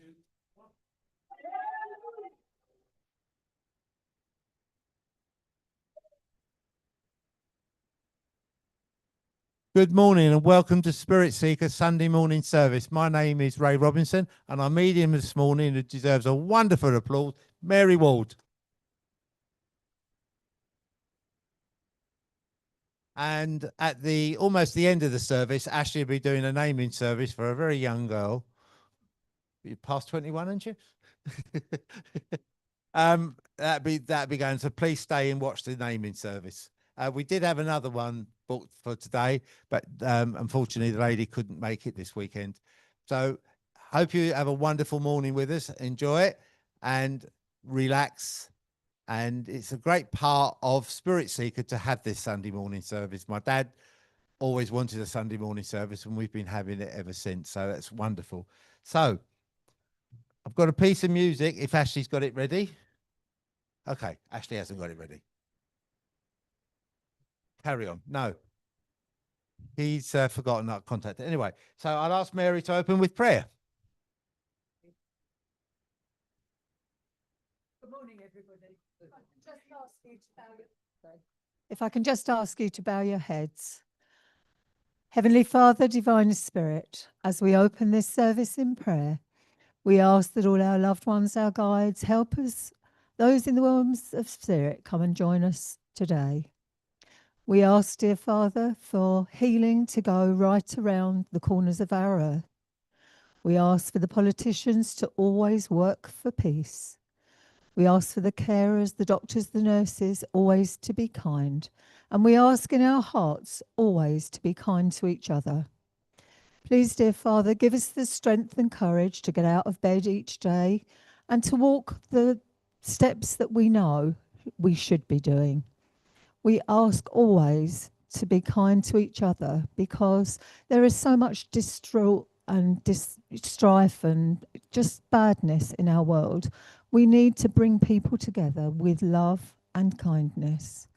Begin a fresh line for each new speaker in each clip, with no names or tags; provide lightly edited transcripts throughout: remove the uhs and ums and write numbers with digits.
2, 1. Good morning and welcome to Spirit Seeker Sunday morning service. My name is Ray Robinson and our medium this morning who deserves a wonderful applause, Mary Ward. And at the almost the end of the service, Ashley will be doing a naming service for a very young girl. You're past 21, aren't you? that'd be going. So please stay and watch the naming service. We did have another one booked for today, but unfortunately the lady couldn't make it this weekend. So hope you have a wonderful morning with us. Enjoy it and relax. And it's a great part of Spirit Seeker to have this Sunday morning service. My dad always wanted a Sunday morning service and we've been having it ever since. So that's wonderful. So I've got a piece of music if Ashley's got it ready. Okay, Ashley hasn't got it ready. Carry on. No. He's forgotten that contact. Anyway, so I'll ask Mary to open with prayer.
Good morning, everybody. If I can just ask you to bow your heads. Heavenly Father, Divine Spirit, as we open this service in prayer, we ask that all our loved ones, our guides, helpers, those in the realms of spirit, come and join us today. We ask, dear Father, for healing to go right around the corners of our earth. We ask for the politicians to always work for peace. We ask for the carers, the doctors, the nurses, always to be kind. And we ask in our hearts always to be kind to each other. Please, dear Father, give us the strength and courage to get out of bed each day and to walk the steps that we know we should be doing. We ask always to be kind to each other because there is so much distraught and strife and just badness in our world. We need to bring people together with love and kindness.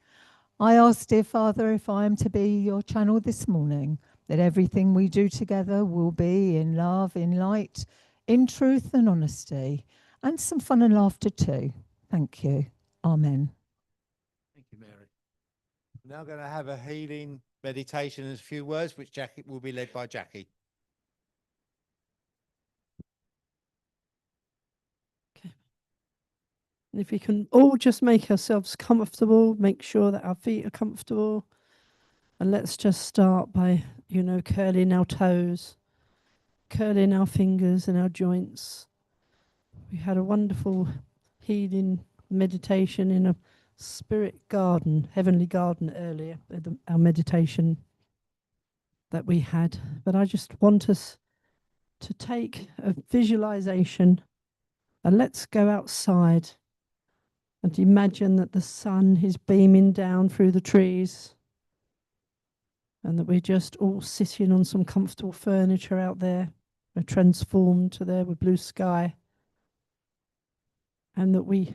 I ask, dear Father, if I am to be your channel this morning, that everything we do together will be in love, in light, in truth and honesty, and some fun and laughter too. Thank you. Amen.
Thank you, Mary. We're now going to have a healing meditation and a few words, which Jackie will be led by Jackie.
And if we can all just make ourselves comfortable, make sure that our feet are comfortable. And let's just start by, curling our toes, curling our fingers and our joints. We had a wonderful healing meditation in a spirit garden, heavenly garden earlier, our meditation that we had. But I just want us to take a visualization and let's go outside and imagine that the sun is beaming down through the trees and that we're just all sitting on some comfortable furniture out there. We're transformed to there with blue sky. And that we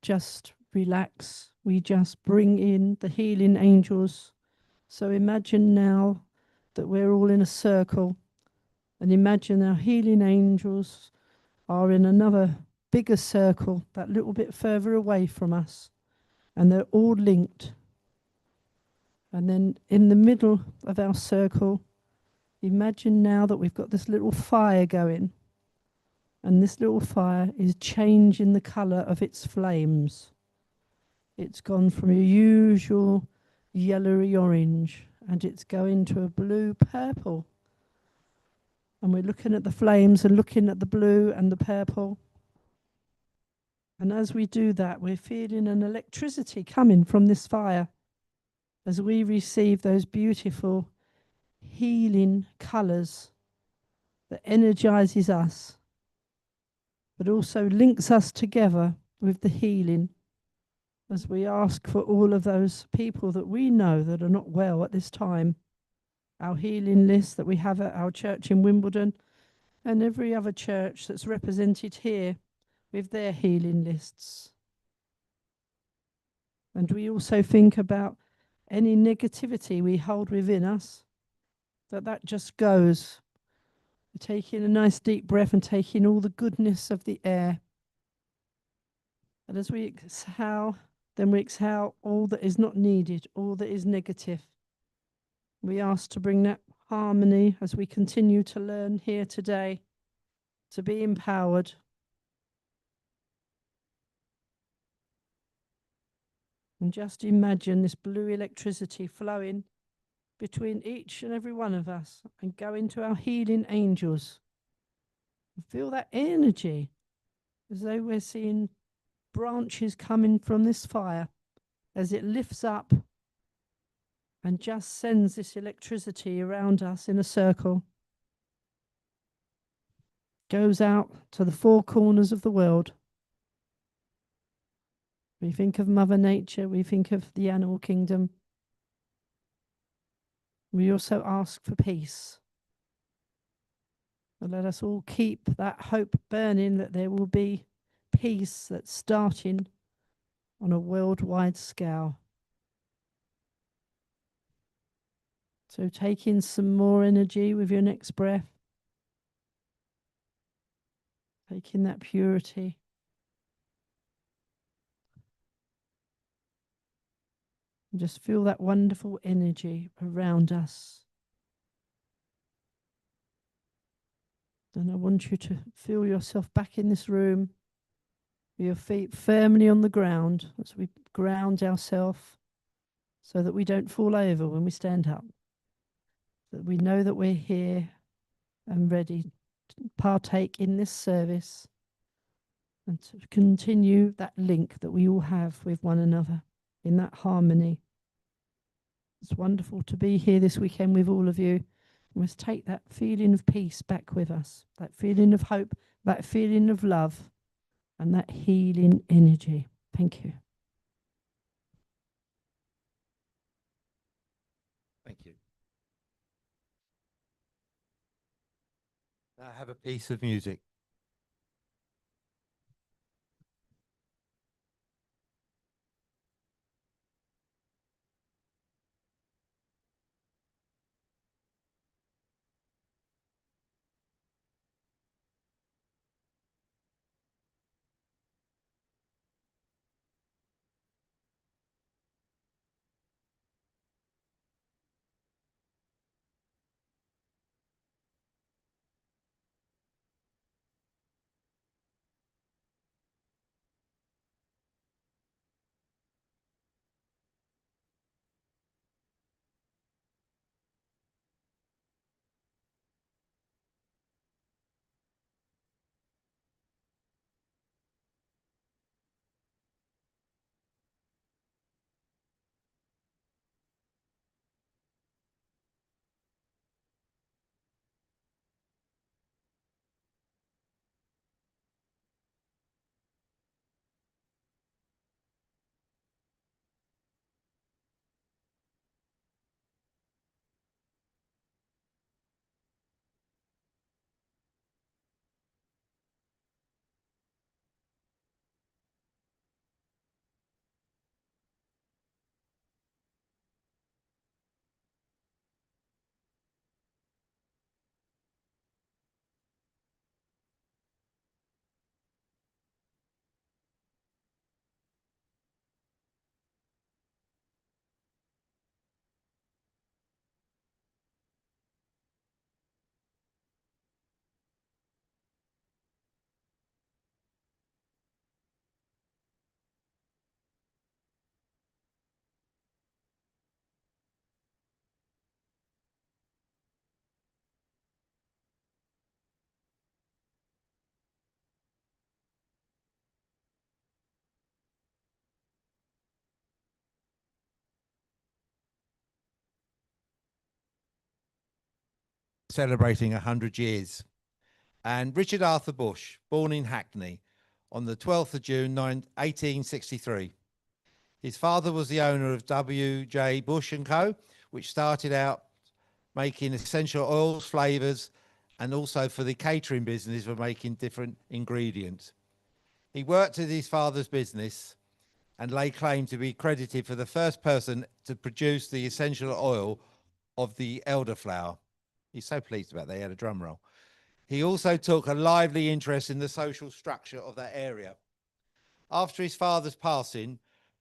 just relax. We just bring in the healing angels. So imagine now that we're all in a circle and imagine our healing angels are in another bigger circle, that little bit further away from us, and they're all linked. And then in the middle of our circle, imagine now that we've got this little fire going, and this little fire is changing the colour of its flames. It's gone from a usual yellowy orange, and it's going to a blue purple. And we're looking at the flames and looking at the blue and the purple. And as we do that, we're feeling an electricity coming from this fire as we receive those beautiful healing colours that energizes us, but also links us together with the healing as we ask for all of those people that we know that are not well at this time. Our healing list that we have at our church in Wimbledon and every other church that's represented here with their healing lists. And we also think about any negativity we hold within us, that just goes Take in a nice deep breath and take in all the goodness of the air. And as we exhale, then we exhale all that is not needed, all that is negative. We ask to bring that harmony as we continue to learn here today, to be empowered. And just imagine this blue electricity flowing between each and every one of us and go into our healing angels. And feel that energy as though we're seeing branches coming from this fire as it lifts up and just sends this electricity around us in a circle. Goes out to the four corners of the world. We think of Mother Nature, we think of the animal kingdom. We also ask for peace. And let us all keep that hope burning that there will be peace that's starting on a worldwide scale. So take in some more energy with your next breath. Take in that purity. And just feel that wonderful energy around us. And I want you to feel yourself back in this room with your feet firmly on the ground as we ground ourselves so that we don't fall over when we stand up. That we know that we're here and ready to partake in this service and to continue that link that we all have with one another in that harmony. It's wonderful to be here this weekend with all of you. We must take that feeling of peace back with us, that feeling of hope, that feeling of love, and that healing energy. Thank you.
Thank you. Now have a piece of music. Celebrating 100 years. And Richard Arthur Bush, born in Hackney on the 12th of June, 1863. His father was the owner of W.J. Bush & Co., which started out making essential oils, flavors, and also for the catering business for making different ingredients. He worked at his father's business and lay claim to be credited for the first person to produce the essential oil of the elderflower. He's so pleased about that. He had a drum roll. He also took a lively interest in the social structure of that area. After his father's passing,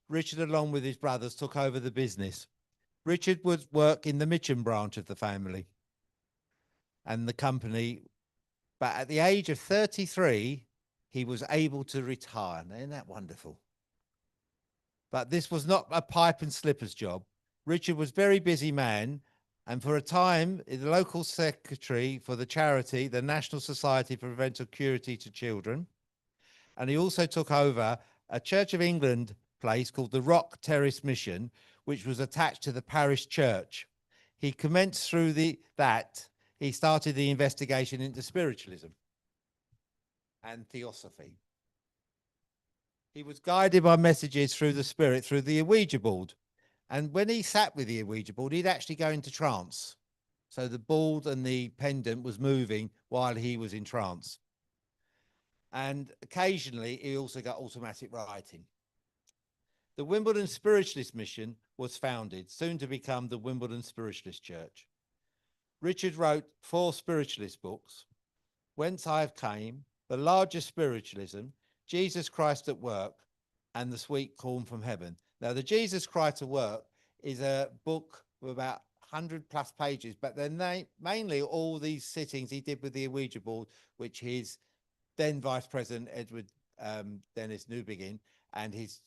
Richard, along with his brothers, took over the business. Richard would work in the Mitcham branch of the family and the company, but at the age of 33, he was able to retire. Isn't that wonderful? But this was not a pipe and slippers job. Richard was a very busy man, and for a time, the local secretary for the charity, the National Society for Preventive Cruelty to Children. And he also took over a Church of England place called the Rock Terrace Mission, which was attached to the parish church. He commenced through he started the investigation into spiritualism and theosophy. He was guided by messages through the spirit, through the Ouija board. And when he sat with the Ouija board, he'd actually go into trance. So the board and the pendant was moving while he was in trance. And occasionally he also got automatic writing. The Wimbledon Spiritualist Mission was founded, soon to become the Wimbledon Spiritualist Church. Richard wrote 4 spiritualist books: Whence I Have Came, The Largest Spiritualism, Jesus Christ at Work, and The Sweet Corn from Heaven. Now, the Jesus Christ at Work is a book with about 100 plus pages, but they're mainly all these sittings he did with the Ouija board, which his then Vice President Edward Dennis Newbegin and his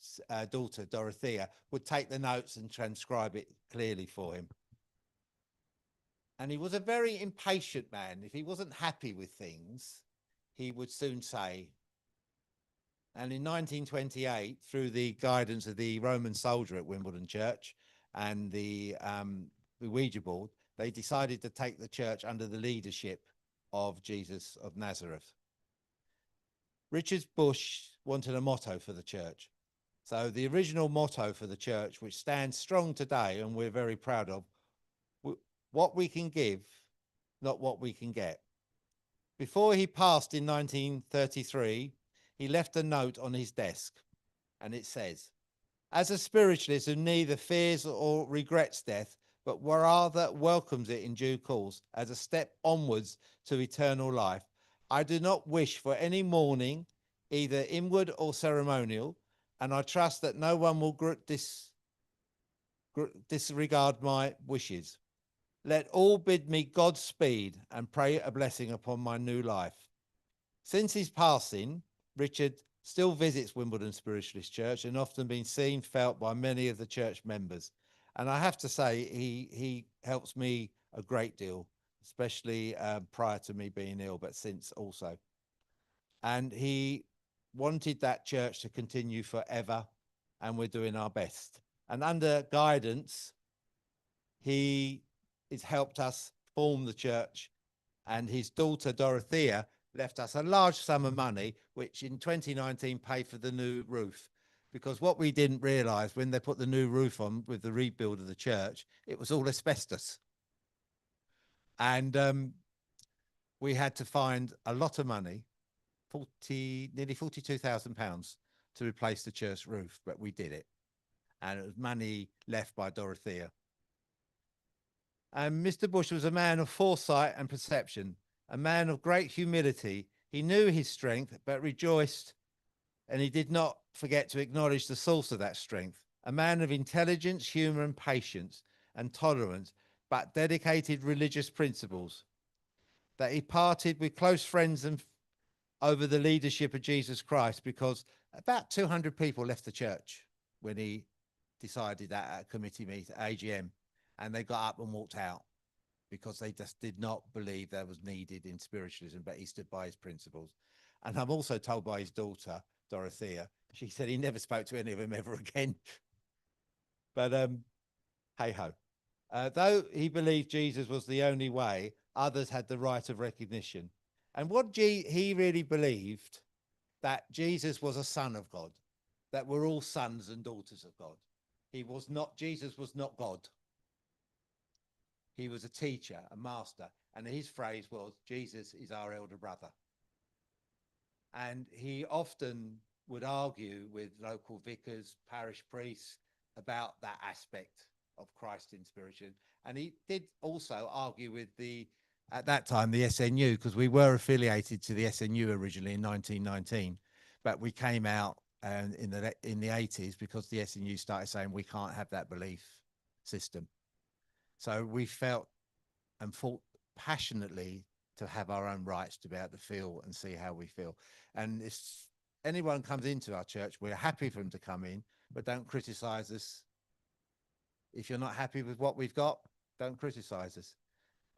daughter Dorothea would take the notes and transcribe it clearly for him. And he was a very impatient man. If he wasn't happy with things, he would soon say. And in 1928, through the guidance of the Roman soldier at Wimbledon Church and the Ouija board, they decided to take the church under the leadership of Jesus of Nazareth. Richard Bush wanted a motto for the church. So the original motto for the church, which stands strong today and we're very proud of, what we can give, not what we can get. Before he passed in 1933, he left a note on his desk, and it says, "As a spiritualist who neither fears or regrets death, but rather welcomes it in due course as a step onwards to eternal life, I do not wish for any mourning, either inward or ceremonial, and I trust that no one will disregard my wishes. Let all bid me Godspeed and pray a blessing upon my new life." Since his passing, Richard still visits Wimbledon Spiritualist Church and often been seen, felt by many of the church members. And I have to say, he helps me a great deal, especially prior to me being ill, but since also. And he wanted that church to continue forever, and we're doing our best. And under guidance, he has helped us form the church, and his daughter Dorothea left us a large sum of money, which in 2019 paid for the new roof. Because what we didn't realize when they put the new roof on with the rebuild of the church, it was all asbestos. And we had to find a lot of money, nearly £42,000 to replace the church roof, but we did it. And it was money left by Dorothea. And Mr. Bush was a man of foresight and perception, a man of great humility. He knew his strength, but rejoiced, and he did not forget to acknowledge the source of that strength. A man of intelligence, humor, and patience, and tolerance, but dedicated religious principles. That he parted with close friends and over the leadership of Jesus Christ, because about 200 people left the church when he decided that at a committee meeting, AGM, and they got up and walked out because they just did not believe that was needed in spiritualism, but he stood by his principles. And I'm also told by his daughter, Dorothea, she said he never spoke to any of them ever again. But hey ho. Though he believed Jesus was the only way, others had the right of recognition. And what he really believed, that Jesus was a son of God, that we're all sons and daughters of God. Jesus was not God. He was a teacher, a master, and his phrase was, Jesus is our elder brother. And he often would argue with local vicars, parish priests about that aspect of Christ in spiritualism. And he did also argue with the at that time, the SNU, because we were affiliated to the SNU originally in 1919, but we came out in the 80s because the SNU started saying we can't have that belief system. So we felt and fought passionately to have our own rights to be able to feel and see how we feel. And if anyone comes into our church, we're happy for them to come in, but don't criticize us. If you're not happy with what we've got, don't criticize us.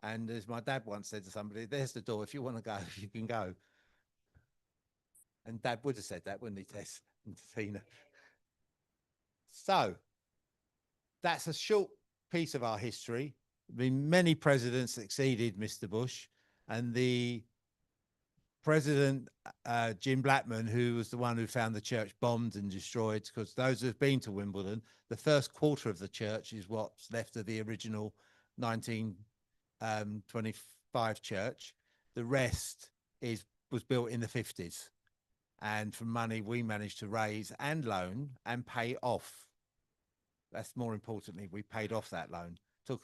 And as my dad once said to somebody, there's the door. If you want to go, you can go. And Dad would have said that, wouldn't he, Tess and Tina? So that's a short piece of our history. Been many presidents succeeded Mr. Bush, and the president, Jim Blackman, who was the one who found the church bombed and destroyed, because those who've been to Wimbledon, the first quarter of the church is what's left of the original 1925 church. The rest was built in the 50s, and from money we managed to raise and loan and pay off. That's more importantly, we paid off that loan.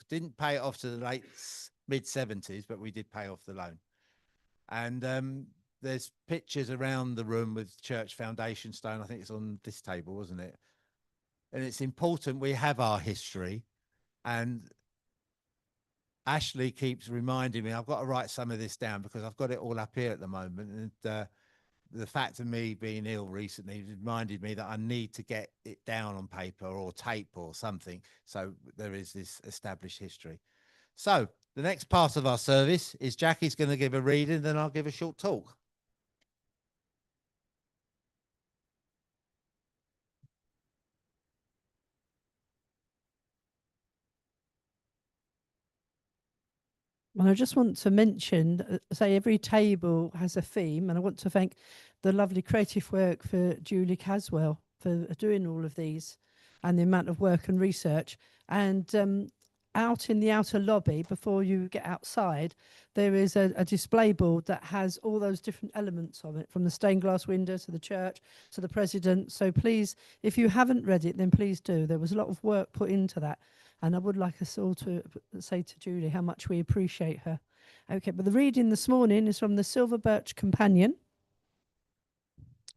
Didn't pay it off to the mid-70s, but we did pay off the loan. And there's pictures around the room with church foundation stone. I think it's on this table, wasn't it? And it's important we have our history. And Ashley keeps reminding me, I've got to write some of this down because I've got it all up here at the moment. And the fact of me being ill recently reminded me that I need to get it down on paper or tape or something. So there is this established history. So the next part of our service is Jackie's going to give a reading, then I'll give a short talk.
And I just want to mention, say every table has a theme, and I want to thank the lovely creative work for Julie Caswell for doing all of these and the amount of work and research. And out in the outer lobby, before you get outside, there is a display board that has all those different elements of it, from the stained glass window to the church to the president. So please, if you haven't read it, then please do. There was a lot of work put into that. And I would like us all to say to Julie how much we appreciate her. Okay, but the reading this morning is from the Silver Birch Companion,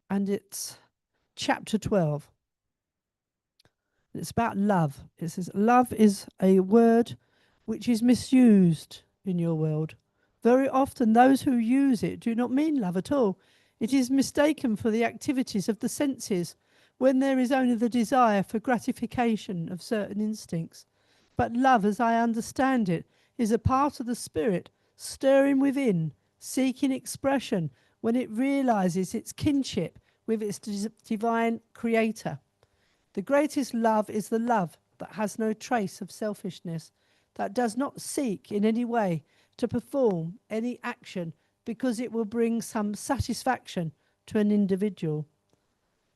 and it's chapter 12. It's about love. It says, love is a word which is misused in your world. Very often those who use it do not mean love at all. It is mistaken for the activities of the senses, when there is only the desire for gratification of certain instincts. But love, as I understand it, is a part of the spirit, stirring within, seeking expression, when it realizes its kinship with its divine creator. The greatest love is the love that has no trace of selfishness, that does not seek in any way to perform any action because it will bring some satisfaction to an individual.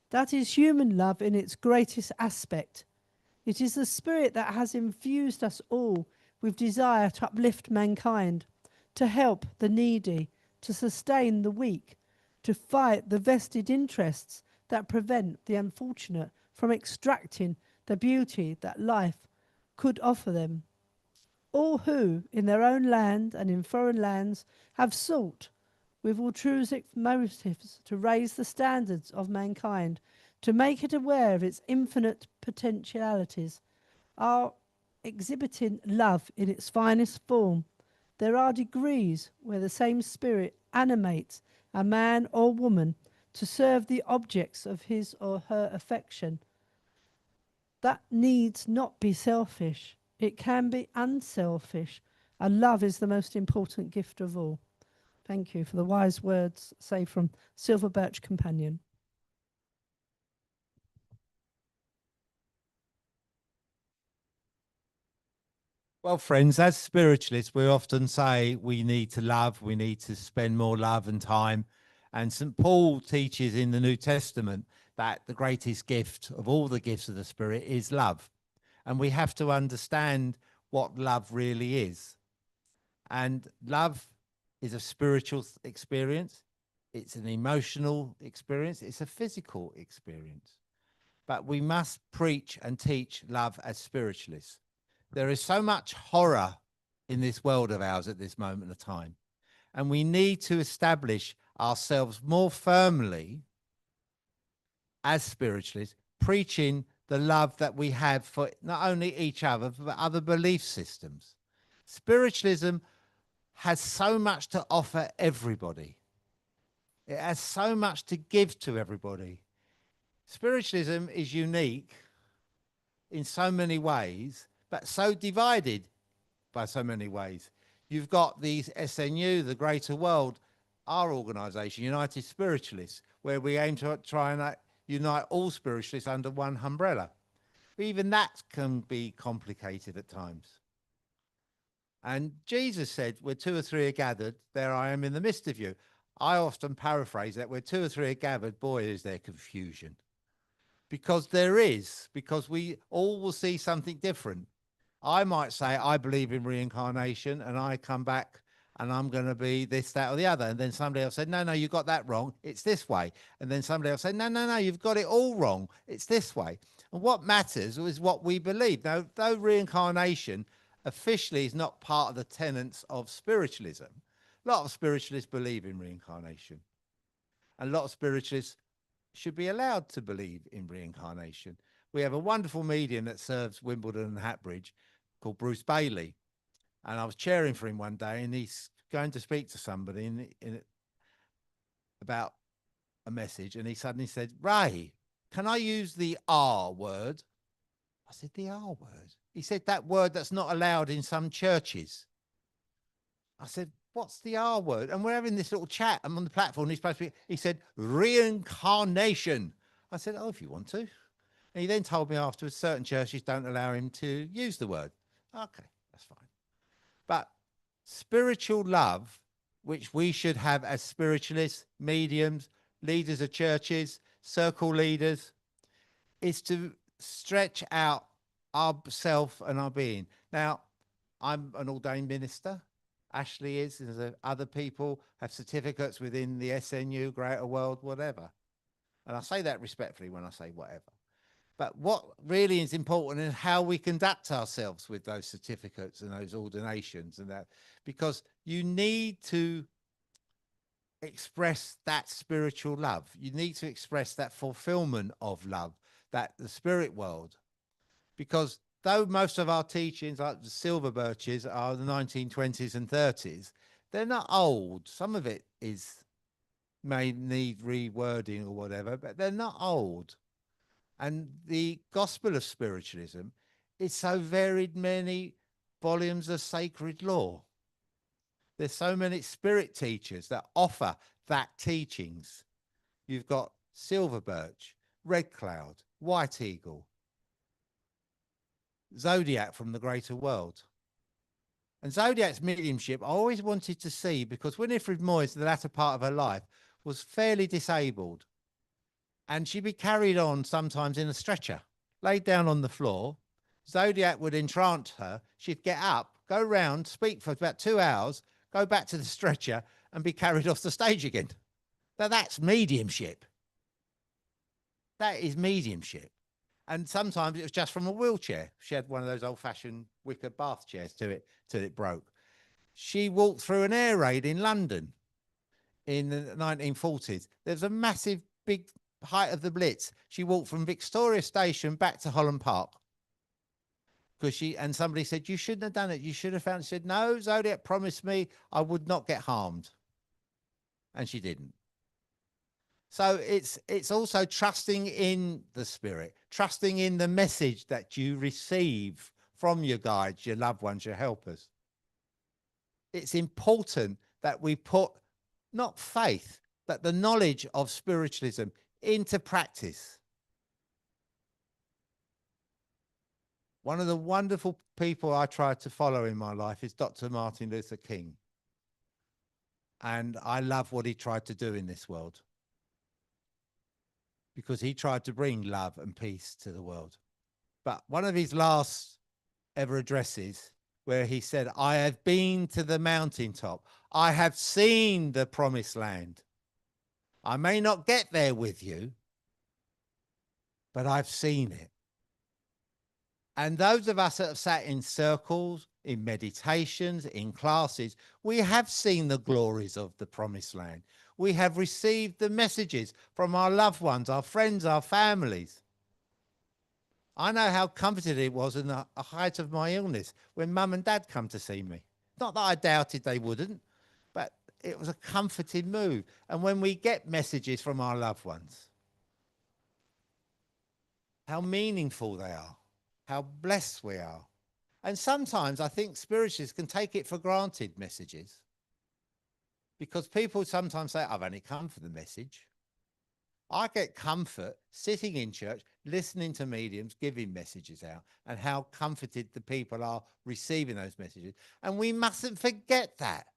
That is human love in its greatest aspect. It is the spirit that has infused us all with desire to uplift mankind, to help the needy, to sustain the weak, to fight the vested interests that prevent the unfortunate from extracting the beauty that life could offer them. All who, in their own land and in foreign lands, have sought with altruistic motives to raise the standards of mankind, to make it aware of its infinite potentialities, are exhibiting love in its finest form. There are degrees where the same spirit animates a man or woman to serve the objects of his or her affection. That needs not be selfish. It can be unselfish, and love is the most important gift of all. Thank you for the wise words, say from Silver Birch Companion.
Well, friends, as spiritualists, we often say we need to love, we need to spend more love and time. And St. Paul teaches in the New Testament that the greatest gift of all the gifts of the Spirit is love. And we have to understand what love really is. And love is a spiritual experience. It's an emotional experience. It's a physical experience. But we must preach and teach love as spiritualists. There is so much horror in this world of ours at this moment of time. And we need to establish ourselves more firmly as spiritualists, preaching the love that we have for not only each other, but other belief systems. Spiritualism has so much to offer everybody. It has so much to give to everybody. Spiritualism is unique in so many ways, but so divided by so many ways. You've got these SNU, the Greater World, our organisation, United Spiritualists, where we aim to try and unite all spiritualists under one umbrella. But even that can be complicated at times. And Jesus said, where two or three are gathered, there I am in the midst of you. I often paraphrase that, where two or three are gathered, boy, is there confusion. Because there is, because we all will see something different. I might say, I believe in reincarnation, and I come back and I'm going to be this, that, or the other. And then somebody else said, no, you got that wrong. It's this way. And then somebody else said, no, you've got it all wrong. It's this way. And what matters is what we believe. Now, though reincarnation officially is not part of the tenets of spiritualism, a lot of spiritualists believe in reincarnation. And a lot of spiritualists should be allowed to believe in reincarnation. We have a wonderful medium that serves Wimbledon and Hatbridge called Bruce Bailey. And I was chairing for him one day, and he's going to speak to somebody about a message. And he suddenly said, Ray, can I use the R word? I said, the R word? He said, that word that's not allowed in some churches. I said, what's the R word? And we're having this little chat. I'm on the platform. He's supposed to be, he said, reincarnation. I said, oh, if you want to. And he then told me afterwards, certain churches don't allow him to use the word. Okay, that's fine. But spiritual love, which we should have as spiritualists, mediums, leaders of churches, circle leaders, is to stretch out our self and our being. Now, I'm an ordained minister. Ashley is. There's other people have certificates within the SNU, Greater World, whatever. And I say that respectfully when I say whatever. But what really is important is how we conduct ourselves with those certificates and those ordinations and that, because you need to express that spiritual love. You need to express that fulfillment of love, that the spirit world. Because though most of our teachings, like the silver birches, are the 1920s and 30s, they're not old. Some of it may need rewording or whatever, but they're not old. And the gospel of spiritualism is so varied, many volumes of sacred law. There's so many spirit teachers that offer that teachings. You've got silver birch, red cloud, white eagle, Zodiac from the Greater World. And Zodiac's mediumship I always wanted to see, because Winifred Moyes, the latter part of her life, was fairly disabled. And she'd be carried on sometimes in a stretcher, laid down on the floor. Zodiac would entrance her. She'd get up, go round, speak for about 2 hours, go back to the stretcher and be carried off the stage again. Now that's mediumship. That is mediumship. And sometimes it was just from a wheelchair. She had one of those old-fashioned wicker bath chairs to it till it broke. She walked through an air raid in London in the 1940s. There's a massive, big height of the Blitz. She walked from Victoria Station back to Holland Park. And somebody said, you shouldn't have done it. You should have found it. She said, no, Zodiac promised me I would not get harmed. And she didn't. So it's also trusting in the spirit, trusting in the message that you receive from your guides, your loved ones, your helpers. It's important that we put not faith, but the knowledge of spiritualism into practice. One of the wonderful people I tried to follow in my life is Dr. Martin Luther King. And I love what he tried to do in this world, because he tried to bring love and peace to the world. But one of his last ever addresses, where he said, I have been to the mountaintop. I have seen the promised land. I may not get there with you, but I've seen it. And those of us that have sat in circles, in meditations, in classes, we have seen the glories of the promised land. We have received the messages from our loved ones, our friends, our families. I know how comforted it was in the height of my illness when mum and dad come to see me. Not that I doubted they wouldn't, but it was a comforting move. And when we get messages from our loved ones, how meaningful they are, how blessed we are. And sometimes I think spiritualists can take it for granted, messages, because people sometimes say, I've only come for the message. I get comfort sitting in church, listening to mediums, giving messages out, and how comforted the people are receiving those messages. And we mustn't forget that.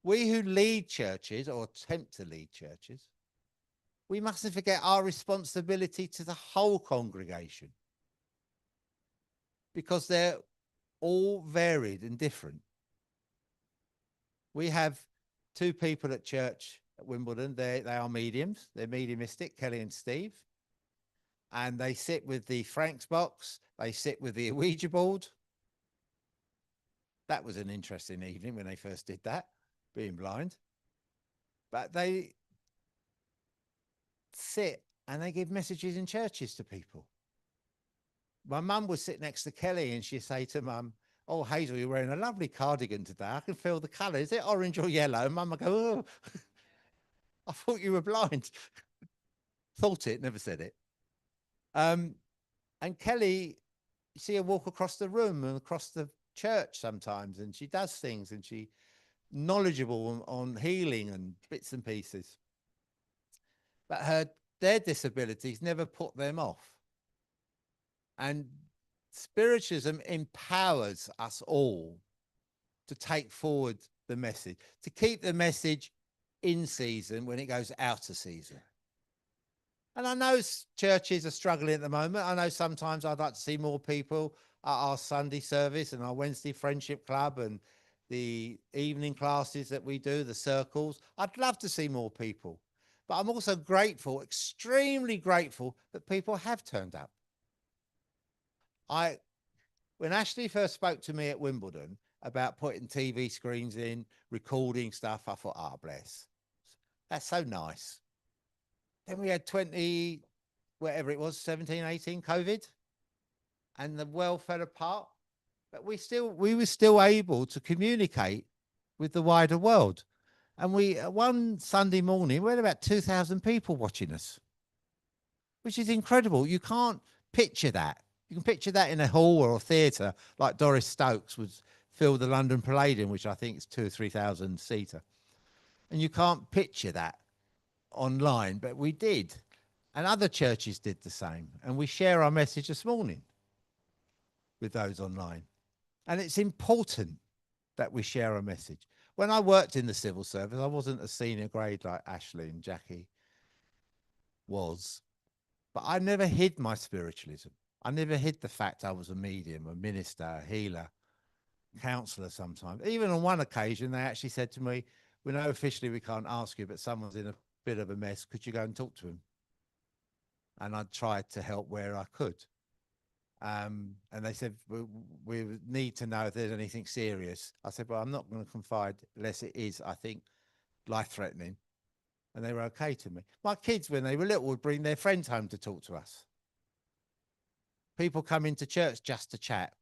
We who lead churches or attempt to lead churches, we mustn't forget our responsibility to the whole congregation, because they're all varied and different. We have two people at church at Wimbledon. They are mediums. They're mediumistic, Kelly and Steve. And they sit with the Frank's box. They sit with the Ouija board. That was an interesting evening when they first did that, being blind. But they sit and they give messages in churches to people. My mum would sit next to Kelly and she'd say to mum, oh, Hazel, you're wearing a lovely cardigan today. I can feel the colour. Is it orange or yellow? And mum would go, oh, I thought you were blind. Thought it, never said it. And Kelly, you see her walk across the room and across the church sometimes, and she does things, and she's knowledgeable on healing and bits and pieces. But their disabilities never put them off. And spiritualism empowers us all to take forward the message, to keep the message in season when it goes out of season. And I know churches are struggling at the moment. I know sometimes I'd like to see more people at our Sunday service and our Wednesday friendship club and the evening classes that we do, the circles. I'd love to see more people. But I'm also grateful, extremely grateful, that people have turned up. When Ashley first spoke to me at Wimbledon about putting TV screens in, recording stuff, I thought, ah, bless. That's so nice. Then we had 20, whatever it was, 17, 18, COVID, and the world fell apart. But we were still able to communicate with the wider world. And one Sunday morning, we had about 2,000 people watching us, which is incredible. You can't picture that. You can picture that in a hall or a theatre, like Doris Stokes would fill the London Palladium, which I think is 2,000 or 3,000 seater. And you can't picture that online, but we did. And other churches did the same. And we share our message this morning with those online. And it's important that we share a message. When I worked in the civil service, I wasn't a senior grade like Ashley and Jackie was, but I never hid my spiritualism. I never hid the fact I was a medium, a minister, a healer, counsellor sometimes. Even on one occasion, they actually said to me, we know officially we can't ask you, but someone's in a bit of a mess. Could you go and talk to him? And I tried to help where I could. And they said, we need to know if there's anything serious. I said, well, I'm not going to confide unless it is, I think, life-threatening. And they were okay to me. My kids, when they were little, would bring their friends home to talk to us. People come into church just to chat.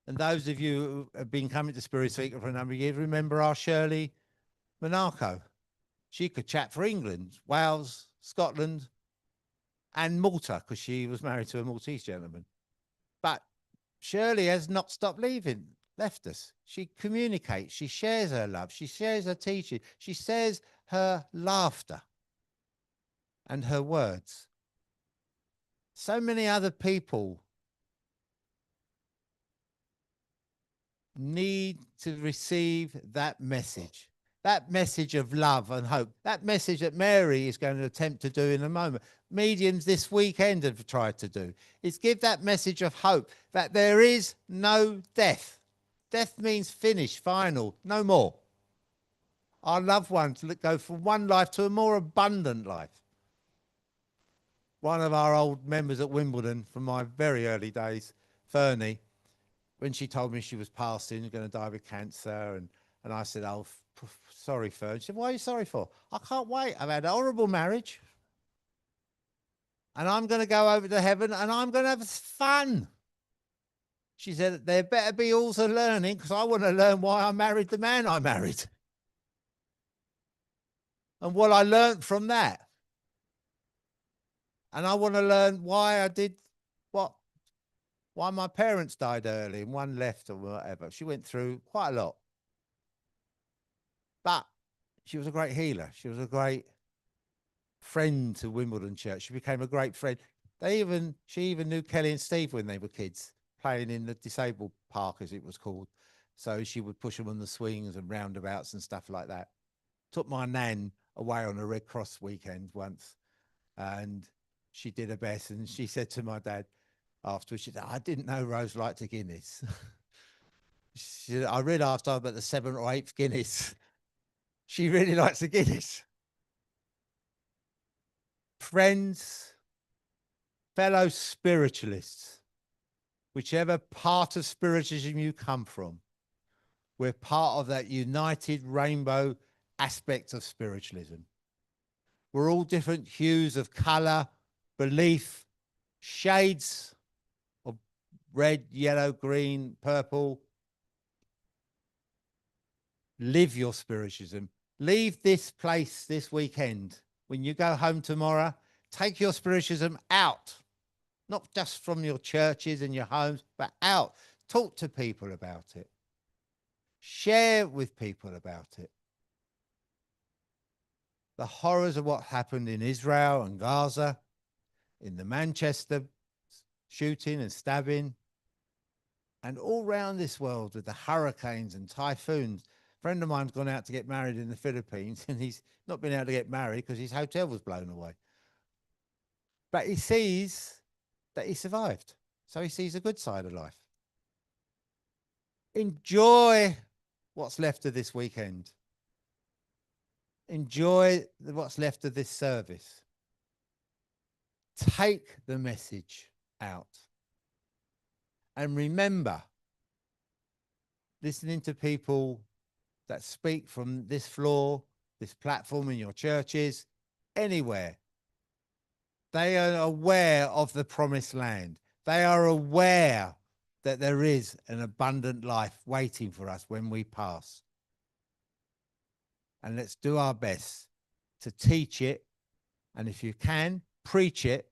And those of you who have been coming to Spirit Speaker for a number of years, remember our Shirley Monaco. She could chat for England, Wales, Scotland, and Malta, because she was married to a Maltese gentleman. But Shirley has not stopped left us. She communicates, she shares her love, she shares her teaching, she shares her laughter and her words. So many other people need to receive that message of love and hope, that message that Mary is going to attempt to do in a moment. Mediums this weekend have tried to do is give that message of hope that there is no death. Death means finish, final, no more. Our loved ones go from one life to a more abundant life. One of our old members at Wimbledon from my very early days, Fernie, when she told me she was passing, going to die with cancer, and I said, "Oh, sorry, Fern." She said, "What are you sorry for?" "I can't wait. I've had a horrible marriage, and I'm going to go over to heaven, and I'm going to have fun." She said, "There better be also learning, because I want to learn why I married the man I married, and what I learned from that, and I want to learn why I did what." Why my parents died early and one left or whatever. She went through quite a lot. But she was a great healer. She was a great friend to Wimbledon Church. She became a great friend. She even knew Kelly and Steve when they were kids, playing in the disabled park, as it was called. So she would push them on the swings and roundabouts and stuff like that. Took my nan away on a Red Cross weekend once, and she did her best. And she said to my dad afterwards, she said, "I didn't know Rose liked a Guinness." She said, "I realised I'm at the 7th or 8th Guinness." She really likes a Guinness. Friends, fellow spiritualists, whichever part of spiritualism you come from, we're part of that united rainbow aspect of spiritualism. We're all different hues of colour, belief, shades of red, yellow, green, purple. Live your spiritualism. Leave this place this weekend. When you go home tomorrow, take your spiritualism out, not just from your churches and your homes, but out. Talk to people about it. Share with people about it. The horrors of what happened in Israel and Gaza, in the Manchester shooting and stabbing, and all around this world with the hurricanes and typhoons. A friend of mine's gone out to get married in the Philippines, and he's not been able to get married because his hotel was blown away. But he sees that he survived. So he sees a good side of life. Enjoy what's left of this weekend. Enjoy what's left of this service. Take the message out. And remember, listening to people that speak from this floor, this platform in your churches, anywhere, they are aware of the promised land. They are aware that there is an abundant life waiting for us when we pass. And let's do our best to teach it. And if you can, preach it.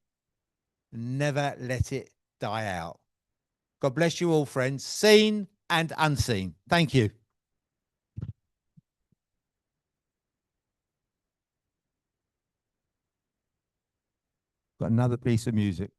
Never let it die out. God bless you all, friends, seen and unseen. Thank you. Got another piece of music.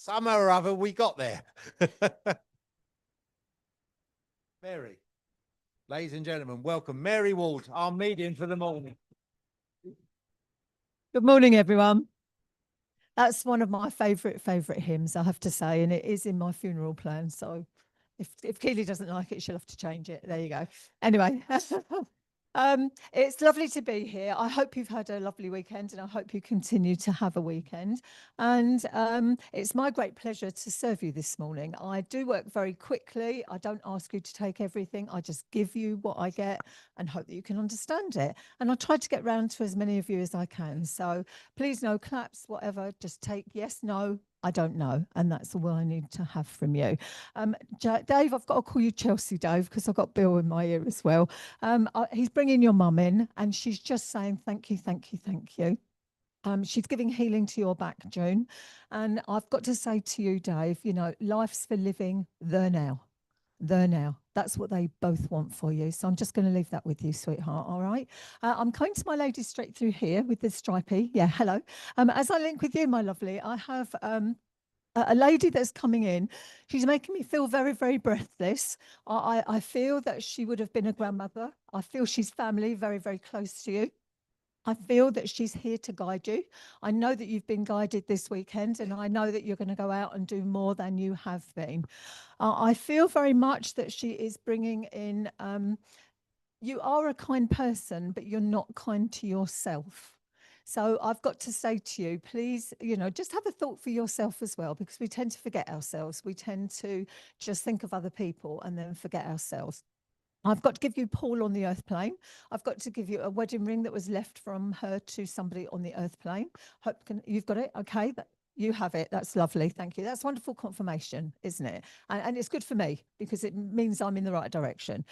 Somehow or other, we got there. Mary, ladies and gentlemen, welcome. Mary Ward, our medium for the morning.
Good morning, everyone. That's one of my favourite hymns, I have to say, and it is in my funeral plan. So if Keely doesn't like it, she'll have to change it. There you go. Anyway, it's lovely to be here. I hope you've had a lovely weekend, and I hope you continue to have a weekend. And it's my great pleasure to serve you this morning. I do work very quickly. I don't ask you to take everything. I just give you what I get and hope that you can understand it. And I try to get round to as many of you as I can. So please, no claps, whatever. Just take yes, no, I don't know. And that's all I need to have from you. Dave, I've got to call you Chelsea, Dave, because I've got Bill in my ear as well. He's bringing your mum in, and she's just saying thank you, thank you, thank you. She's giving healing to your back, June. And I've got to say to you, Dave, you know, life's for living there now. There now. That's what they both want for you. So I'm just going to leave that with you, sweetheart. All right. I'm coming to my lady straight through here with the stripey. Yeah, hello. As I link with you, my lovely, I have a lady that's coming in. She's making me feel very, very breathless. I feel that she would have been a grandmother. I feel she's family, very, very close to you. I feel that she's here to guide you. I know that you've been guided this weekend, and I know that you're going to go out and do more than you have been. I feel very much that she is bringing in, you are a kind person, but you're not kind to yourself. So I've got to say to you, please, you know, just have a thought for yourself as well, because we tend to forget ourselves. We tend to just think of other people and then forget ourselves. I've got to give you Paul on the earth plane. I've got to give you a wedding ring that was left from her to somebody on the earth plane. Hope you've got it. Okay. You have it. That's lovely. Thank you. That's wonderful confirmation, isn't it? And it's good for me because it means I'm in the right direction.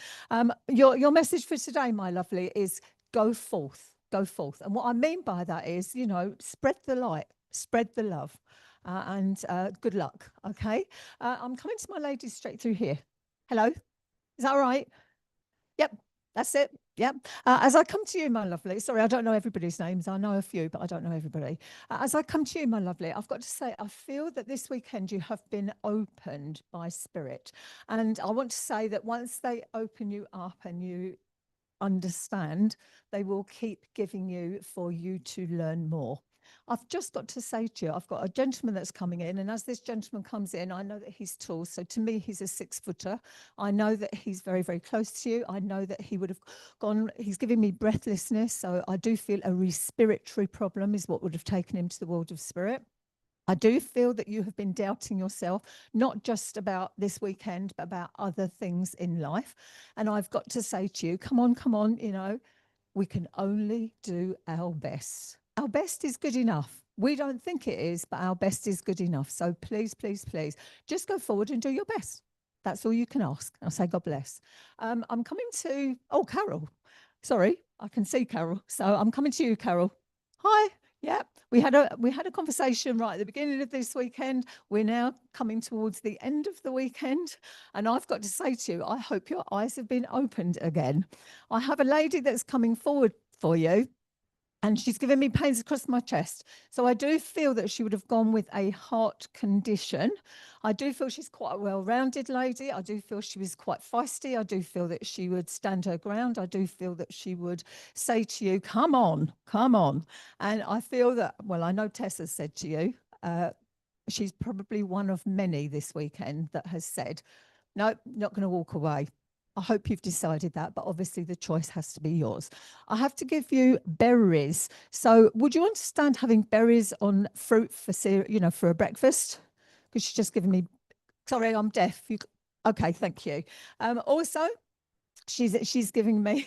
Your message for today, my lovely, is go forth. Go forth. And what I mean by that is, you know, spread the light, spread the love, and good luck. Okay. I'm coming to my ladies straight through here. Hello. Is that all right? Yep, that's it. Yep. As I come to you, my lovely, sorry, I don't know everybody's names. I know a few, but I don't know everybody. As I come to you, my lovely, I've got to say, I feel that this weekend you have been opened by Spirit. And I want to say that once they open you up and you understand, they will keep giving you for you to learn more. I've just got to say to you, I've got a gentleman that's coming in, and as this gentleman comes in, I know that he's tall. So to me, he's a 6-footer. I know that he's very, very close to you. I know that he would have gone, he's giving me breathlessness. So I do feel a respiratory problem is what would have taken him to the world of spirit. I do feel that you have been doubting yourself, not just about this weekend, but about other things in life. And I've got to say to you, come on, you know, we can only do our best. Our best is good enough. We don't think it is, but our best is good enough. So please, please, please, just go forward and do your best. That's all you can ask. I'll say God bless. I'm coming to, oh, Carol. Sorry, I can see Carol. So I'm coming to you, Carol. Hi. Yeah, we had a conversation right at the beginning of this weekend. We're now coming towards the end of the weekend, and I've got to say to you, I hope your eyes have been opened again. I have a lady that's coming forward for you, and she's given me pains across my chest. So I do feel that she would have gone with a heart condition. I do feel she's quite a well-rounded lady. I do feel she was quite feisty. I do feel that she would stand her ground. I do feel that she would say to you, come on, come on. And I feel that, well, I know Tessa said to you, she's probably one of many this weekend that has said, no, not going to walk away. I hope you've decided that, but obviously the choice has to be yours. I have to give you berries. So would you understand having berries on fruit for, you know, for a breakfast? Because she's just given me, sorry, I'm deaf. Okay, thank you. Also, she's giving me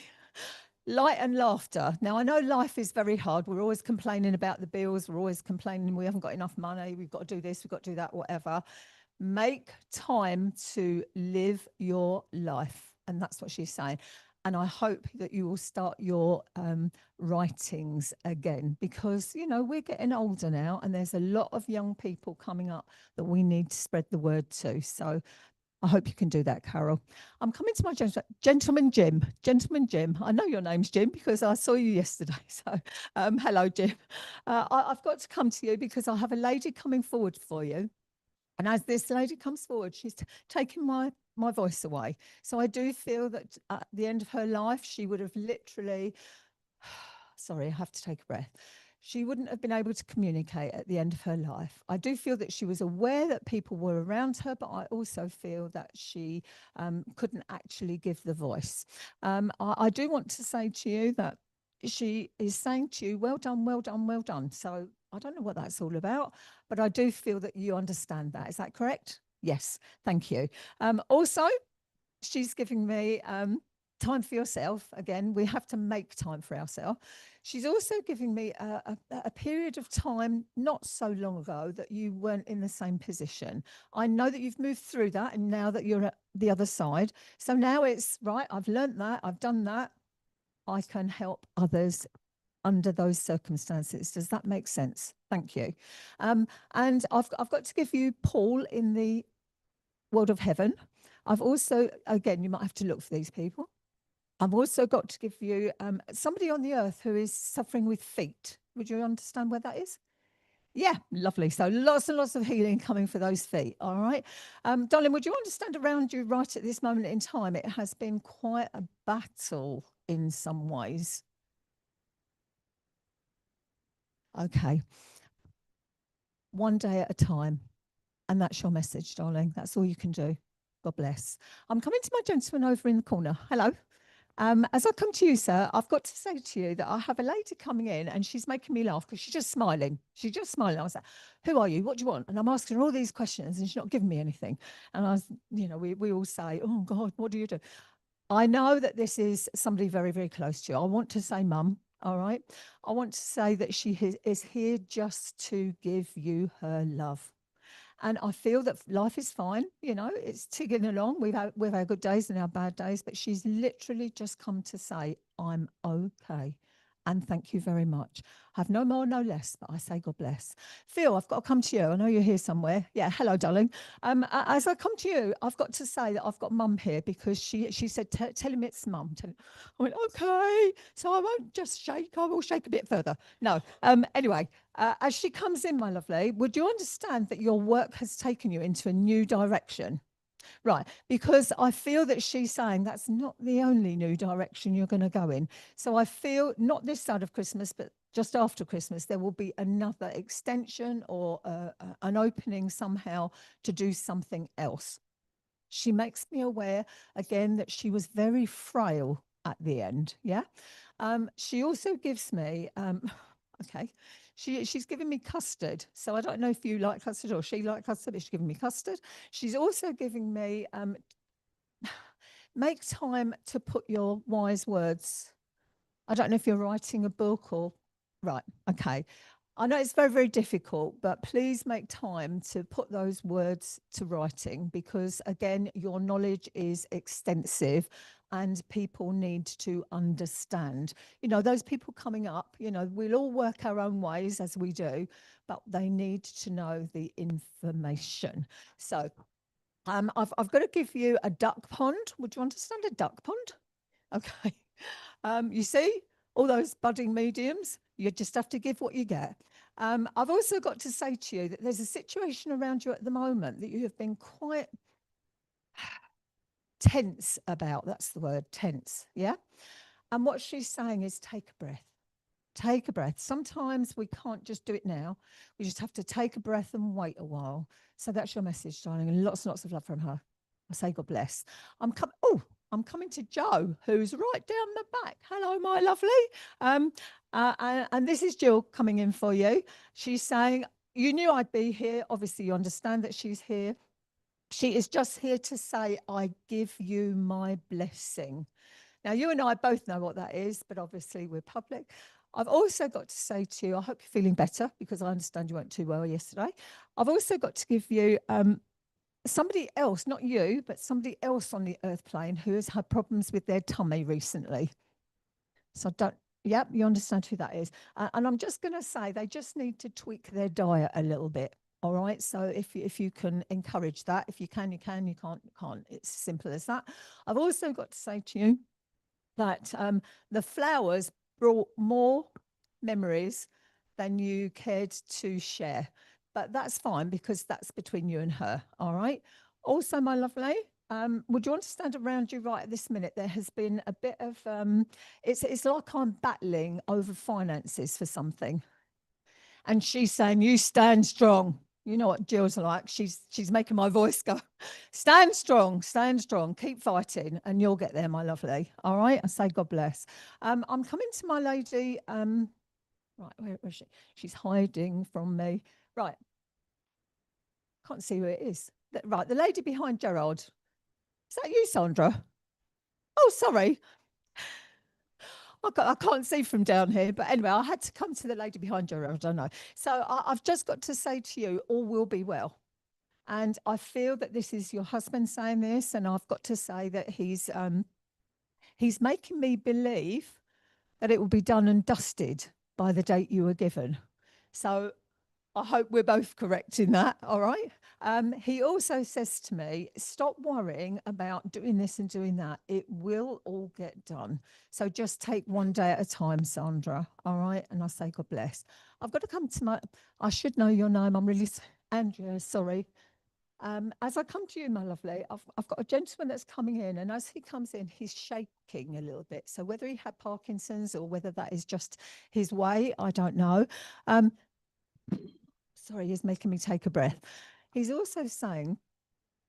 light and laughter. Now, I know life is very hard. We're always complaining about the bills. We're always complaining we haven't got enough money. We've got to do this, we've got to do that, whatever. Make time to live your life. And that's what she's saying. And I hope that you will start your writings again, because, you know, we're getting older now and there's a lot of young people coming up that we need to spread the word to. So I hope you can do that, Carol. I'm coming to my gentleman Jim. Gentleman Jim. I know your name's Jim because I saw you yesterday. So hello, Jim. I've got to come to you because I have a lady coming forward for you. And as this lady comes forward, she's taking my voice away. So I do feel that at the end of her life, she would have literally, sorry, I have to take a breath. She wouldn't have been able to communicate at the end of her life. I do feel that she was aware that people were around her, but I also feel that she couldn't actually give the voice. I do want to say to you that she is saying to you, well done, well done, well done. So I don't know what that's all about, but I do feel that you understand that. Is that correct? Yes, thank you. Also, she's giving me time for yourself. Again, we have to make time for ourselves. She's also giving me a period of time not so long ago that you weren't in the same position. I know that you've moved through that, and now that you're at the other side. So now it's right, I've learned that, I've done that. I can help others under those circumstances. Does that make sense? Thank you. And I've got to give you Paul in the world of heaven. I've also, again, you might have to look for these people. I've also got to give you somebody on the earth who is suffering with feet. Would you understand where that is? Yeah, lovely. So lots and lots of healing coming for those feet. All right. Darling, would you understand around you right at this moment in time? It has been quite a battle in some ways. Okay. One day at a time. And that's your message, darling. That's all you can do. God bless. I'm coming to my gentleman over in the corner. Hello. As I come to you, sir, I've got to say to you that I have a lady coming in and she's making me laugh because she's just smiling. She's just smiling. I was like, who are you? What do you want? And I'm asking her all these questions and she's not giving me anything. And I was, you know, we all say, oh God, what do you do? I know that this is somebody very, very close to you. I want to say mum, all right? I want to say that she is here just to give you her love. And I feel that life is fine. You know, it's ticking along. We've had good days and our bad days, but she's literally just come to say, I'm okay. And thank you very much. I have no more, no less, but I say God bless. Phil, I've got to come to you. I know you're here somewhere. Yeah, hello, darling. As I come to you, I've got to say that I've got mum here because she said, tell him it's mum. I went, okay. So I won't just shake. I will shake a bit further. No. Anyway, as she comes in, my lovely, would you understand that your work has taken you into a new direction? Right, because I feel that she's saying that's not the only new direction you're going to go in. So I feel not this side of Christmas, but just after Christmas, there will be another extension or an opening somehow to do something else. She makes me aware again that she was very frail at the end. Yeah. She also gives me, okay. She's giving me custard. So I don't know if you like custard or she likes custard, but she's giving me custard. She's also giving me, make time to put your wise words. I don't know if you're writing a book or, right, okay. I know it's very, very difficult, but please make time to put those words to writing because, again, your knowledge is extensive and people need to understand. You know, those people coming up, you know, we'll all work our own ways as we do, but they need to know the information. So I've got to give you a duck pond. Would you understand a duck pond? Okay. You see, all those budding mediums, you just have to give what you get. I've also got to say to you that there's a situation around you at the moment that you have been quite tense about. That's the word, tense. Yeah. And what she's saying is take a breath. Take a breath. Sometimes we can't just do it now. We just have to take a breath and wait a while. So that's your message, darling, and lots and lots of love from her. I say God bless. I'm coming to Jo, who's right down the back. Hello, my lovely. And this is Jill coming in for you. She's saying, you knew I'd be here. Obviously, you understand that she's here. She is just here to say, I give you my blessing. Now, you and I both know what that is, but obviously we're public. I've also got to say to you, I hope you're feeling better because I understand you weren't too well yesterday. I've also got to give you somebody else, not you, but somebody else on the earth plane who has had problems with their tummy recently. So yep, you understand who that is. And I'm just going to say they just need to tweak their diet a little bit. All right. So if you can encourage that, if you can, you can, you can't, you can't. It's simple as that. I've also got to say to you that the flowers brought more memories than you cared to share. but that's fine because that's between you and her. All right. Also, my lovely, would you want to stand around you right at this minute? There has been a bit of, it's like I'm battling over finances for something. And she's saying, you stand strong. You know what Jill's like. She's making my voice go, stand strong, keep fighting, and you'll get there, my lovely. All right. I say God bless. I'm coming to my lady. Right, where is she? She's hiding from me. Right. Can't see who it is. Right, the lady behind Gerard. Is that you, Sandra? Oh, sorry. I can't see from down here, but anyway, I had to come to the lady behind Gerard. I don't know. So I've just got to say to you, all will be well. And I feel that this is your husband saying this, and I've got to say that he's making me believe that it will be done and dusted by the date you were given. So I hope we're both correct in that. All right. He also says to me, stop worrying about doing this and doing that. It will all get done. So just take one day at a time, Sandra. All right. And I say, God bless. I've got to come to I should know your name. I'm really, Andrea, sorry. As I come to you, my lovely, I've got a gentleman that's coming in, and as he comes in, he's shaking a little bit. So whether he had Parkinson's or whether that is just his way, I don't know. Sorry, he's making me take a breath. He's also saying,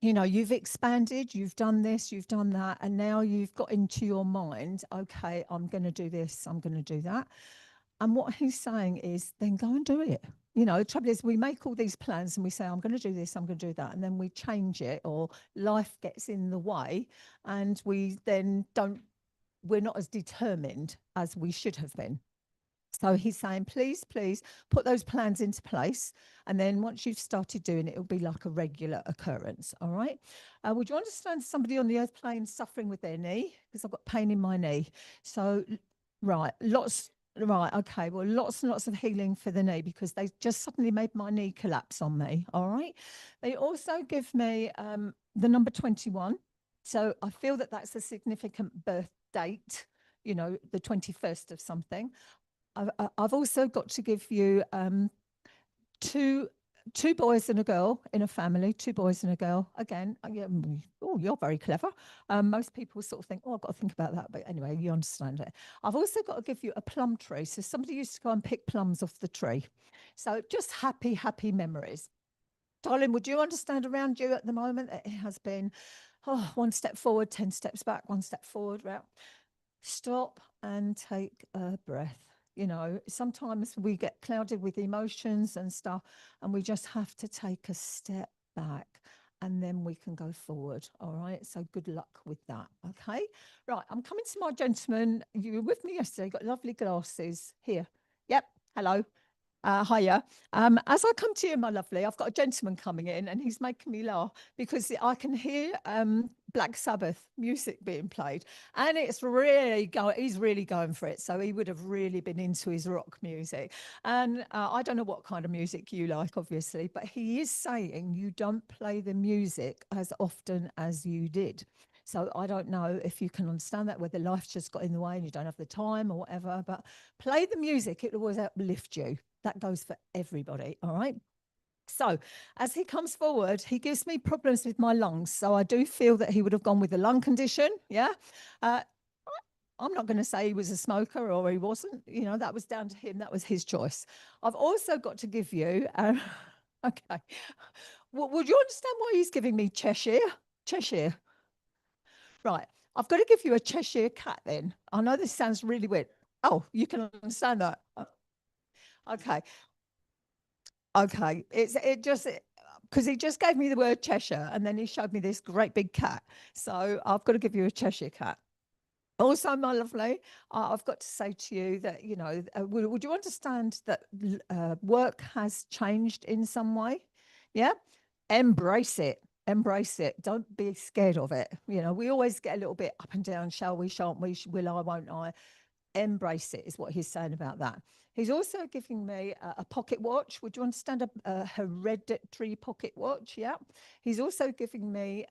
you know, you've expanded, you've done this, you've done that, and now you've got into your mind, okay, I'm going to do this, I'm going to do that. And what he's saying is, then go and do it. You know, the trouble is we make all these plans and we say, I'm going to do this, I'm going to do that. And then we change it, or life gets in the way, and we then we're not as determined as we should have been. So he's saying, please, please put those plans into place. And then once you've started doing it, it'll be like a regular occurrence. All right. Would you understand somebody on the earth plane suffering with their knee? Because I've got pain in my knee. So, right, right. Okay. Well, lots and lots of healing for the knee, because they just suddenly made my knee collapse on me. All right. They also give me the number 21. So I feel that that's a significant birth date, you know, the 21st of something. I've also got to give you two boys and a girl in a family, 2 boys and a girl. Again, oh, you're very clever. Most people sort of think, oh, I've got to think about that. But anyway, you understand it. I've also got to give you a plum tree. So somebody used to go and pick plums off the tree. So just happy, happy memories. Darling, would you understand around you at the moment? It has been, 1 step forward, 10 steps back, 1 step forward. Right. Stop and take a breath. You know, sometimes we get clouded with emotions and stuff, and we just have to take a step back, and then we can go forward. All right. So good luck with that. Okay. Right. I'm coming to my gentleman. You were with me yesterday. Got lovely glasses here. Yep. Hello. Hiya. As I come to you, my lovely, I've got a gentleman coming in, and he's making me laugh because I can hear Black Sabbath music being played, and it's really he's really going for it. So he would have really been into his rock music. And I don't know what kind of music you like, obviously, but he is saying you don't play the music as often as you did. So I don't know if you can understand that, whether life's just got in the way and you don't have the time or whatever, but play the music. It will always uplift you. That goes for everybody. All right. So as he comes forward, he gives me problems with my lungs. So I do feel that he would have gone with a lung condition. Yeah. I'm not going to say he was a smoker or he wasn't. You know, that was down to him. That was his choice. I've also got to give you, okay. Would you understand why he's giving me Cheshire? Cheshire. Right. I've got to give you a Cheshire cat then. I know this sounds really weird. Oh, you can understand that. Okay. Okay. It just because he just gave me the word Cheshire, and then he showed me this great big cat. So I've got to give you a Cheshire cat. Also, my lovely, I've got to say to you that, you know, would you understand that work has changed in some way? Yeah. Embrace it. Embrace it. Don't be scared of it. You know, we always get a little bit up and down. Shall we? Shan't we? Will I? Won't I? Embrace it is what he's saying about that. He's also giving me a pocket watch. Would you understand a hereditary pocket watch? Yeah. He's also giving me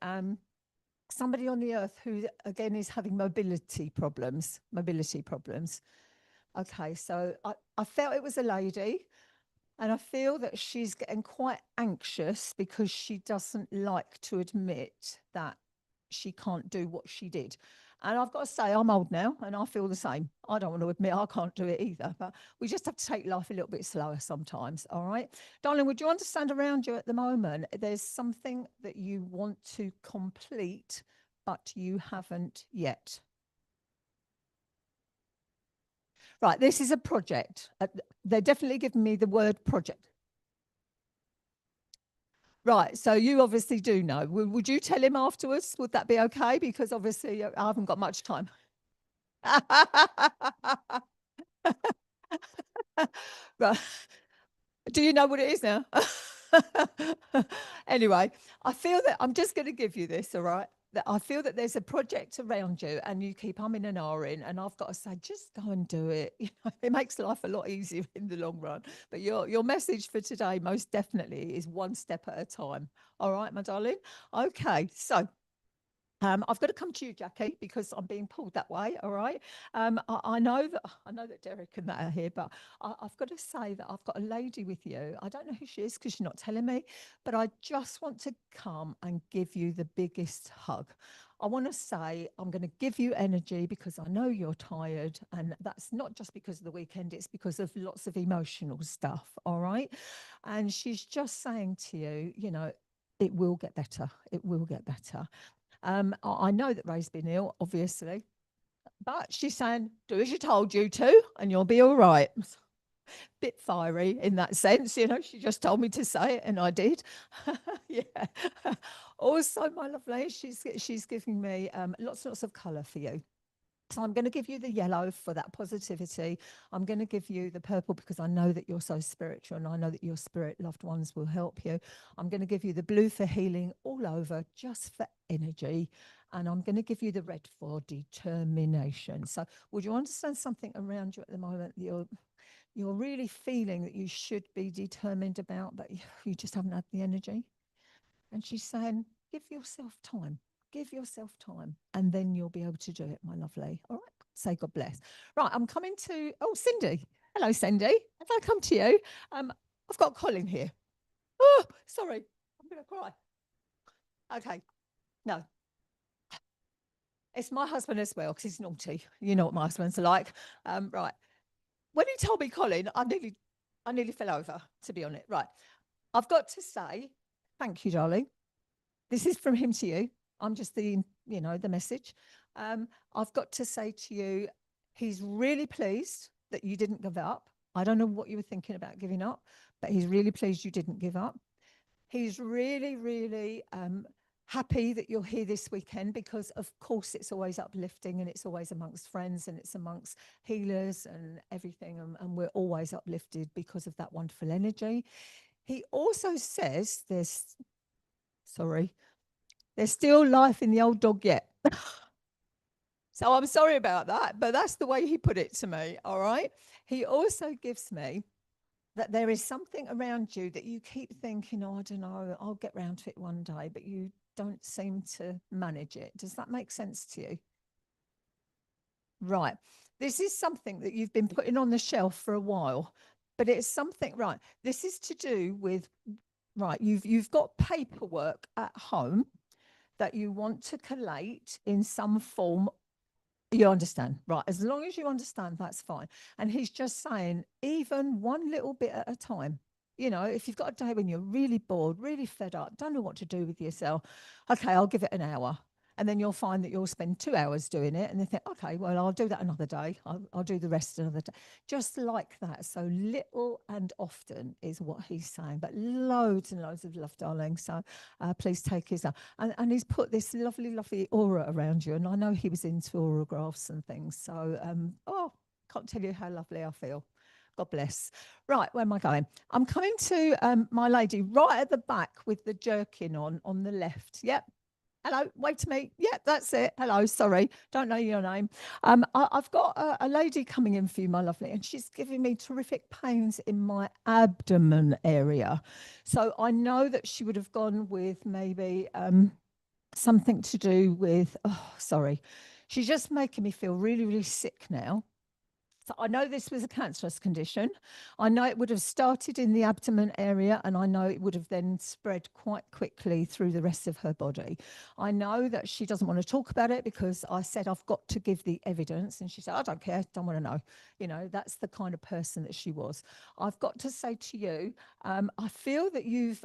somebody on the earth who, again, is having mobility problems. Okay, so I felt it was a lady. And I feel that she's getting quite anxious because she doesn't like to admit that she can't do what she did. And I've got to say, I'm old now and I feel the same. I don't want to admit I can't do it either, but we just have to take life a little bit slower sometimes. All right. Darling, would you understand around you at the moment? There's something that you want to complete, but you haven't yet. Right. This is a project. They're definitely giving me the word project. Right, so you obviously do know. Would you tell him afterwards? Would that be okay? Because obviously I haven't got much time. Right. Do you know what it is now? Anyway, I feel that I'm just going to give you this, all right? That I feel that there's a project around you and you keep umming and ahhing, and I've got to say, just go and do it. You know, it makes life a lot easier in the long run. But your message for today most definitely is one step at a time. All right, my darling? Okay, so I've got to come to you, Jackie, because I'm being pulled that way. All right. I know that Derek and that are here, but I've got to say that I've got a lady with you. I don't know who she is because she's not telling me, but I just want to come and give you the biggest hug. I want to say I'm going to give you energy because I know you're tired, and that's not just because of the weekend. It's because of lots of emotional stuff. All right. And she's just saying to you, you know, it will get better. It will get better. I know that Ray's been ill, obviously, but she's saying, do as you told you to, and you'll be all right. Bit fiery in that sense, you know, she just told me to say it and I did. Yeah. Also, my lovely, she's giving me lots and lots of colour for you. So I'm going to give you the yellow for that positivity. I'm going to give you the purple because I know that you're so spiritual and I know that your spirit loved ones will help you. I'm going to give you the blue for healing all over, just for energy. And I'm going to give you the red for determination. So would you understand something around you at the moment that you're really feeling that you should be determined about, but you just haven't had the energy? And she's saying, give yourself time. Give yourself time, and then you'll be able to do it, my lovely. All right. Say God bless. Right. I'm coming to, Cindy. Hello, Cindy. Have I come to you? I've got Colin here. Oh, sorry. I'm going to cry. Okay. No. It's my husband as well, because he's naughty. You know what my husband's like. Right. When he told me Colin, I nearly fell over, to be honest. Right. I've got to say, thank you, darling. This is from him to you. I'm just the message. I've got to say to you, he's really pleased that you didn't give up. I don't know what you were thinking about giving up, but he's really pleased you didn't give up. He's really, really happy that you're here this weekend because, of course, it's always uplifting and it's always amongst friends and it's amongst healers and everything. And we're always uplifted because of that wonderful energy. He also says there's still life in the old dog yet. So I'm sorry about that, but that's the way he put it to me. All right. He also gives me that there is something around you that you keep thinking, oh, I don't know, I'll get round to it one day, but you don't seem to manage it. Does that make sense to you? Right. This is something that you've been putting on the shelf for a while, but it's something, right. This is to do with, right. You've got paperwork at home that you want to collate in some form. You understand, right? As long as you understand, that's fine. And he's just saying, even one little bit at a time. You know, if you've got a day when you're really bored, really fed up, don't know what to do with yourself, okay, I'll give it an hour. And then you'll find that you'll spend 2 hours doing it and then think, okay, well, I'll do that another day. I'll do the rest another day. Just like that. So little and often is what he's saying, but loads and loads of love, darling. So please take his love. And he's put this lovely, lovely aura around you. And I know he was into auragraphs and things. So, can't tell you how lovely I feel. God bless. Right, where am I going? I'm coming to my lady right at the back with the jerkin on the left. Yep. Hello, wave to me. Yeah, that's it. Hello, sorry, don't know your name. I've got a lady coming in for you, my lovely, and she's giving me terrific pains in my abdomen area. So I know that she would have gone with maybe something to do with, she's just making me feel really, really sick now. So I know this was a cancerous condition. I know it would have started in the abdomen area, and I know it would have then spread quite quickly through the rest of her body. I know that she doesn't want to talk about it because I said, I've got to give the evidence. And she said, I don't care, don't want to know. You know, that's the kind of person that she was. I've got to say to you, I feel that you've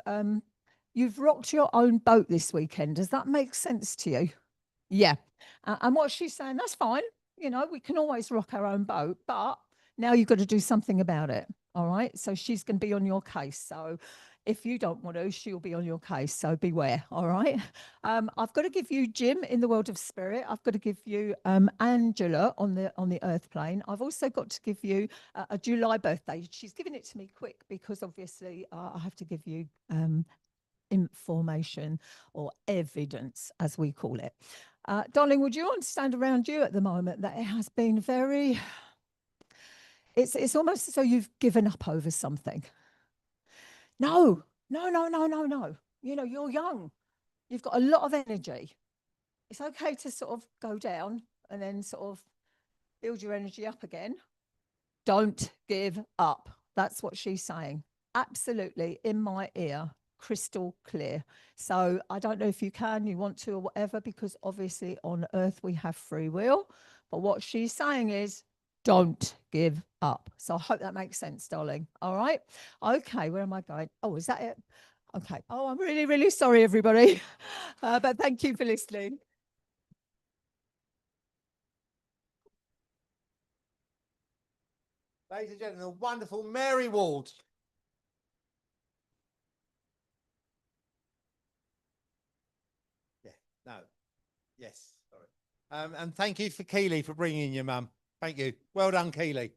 rocked your own boat this weekend. Does that make sense to you? Yeah. And what she's saying, that's fine. You know, we can always rock our own boat, but now you've got to do something about it. All right. So she's going to be on your case. So if you don't want to, she'll be on your case. So beware. All right. I've got to give you Jim in the world of spirit. I've got to give you Angela on the earth plane. I've also got to give you a July birthday. She's given it to me quick because obviously I have to give you information or evidence, as we call it. Darling, would you understand around you at the moment that it has been very, it's almost as though you've given up over something. No. You know, you're young. You've got a lot of energy. It's okay to sort of go down and then sort of build your energy up again. Don't give up. That's what she's saying. Absolutely in my ear, crystal clear. So I don't know if you want to or whatever, because obviously on earth we have free will. But what she's saying is don't give up. So I hope that makes sense, darling. All right. Okay. Where am I going? Oh, is that it? Okay. Oh, I'm really, really sorry, everybody. But thank you for listening.
Ladies and gentlemen, the wonderful Mary Ward. Yeah, no, yes, sorry. And thank you for Keely for bringing your mum. Thank you. Well done, Keely.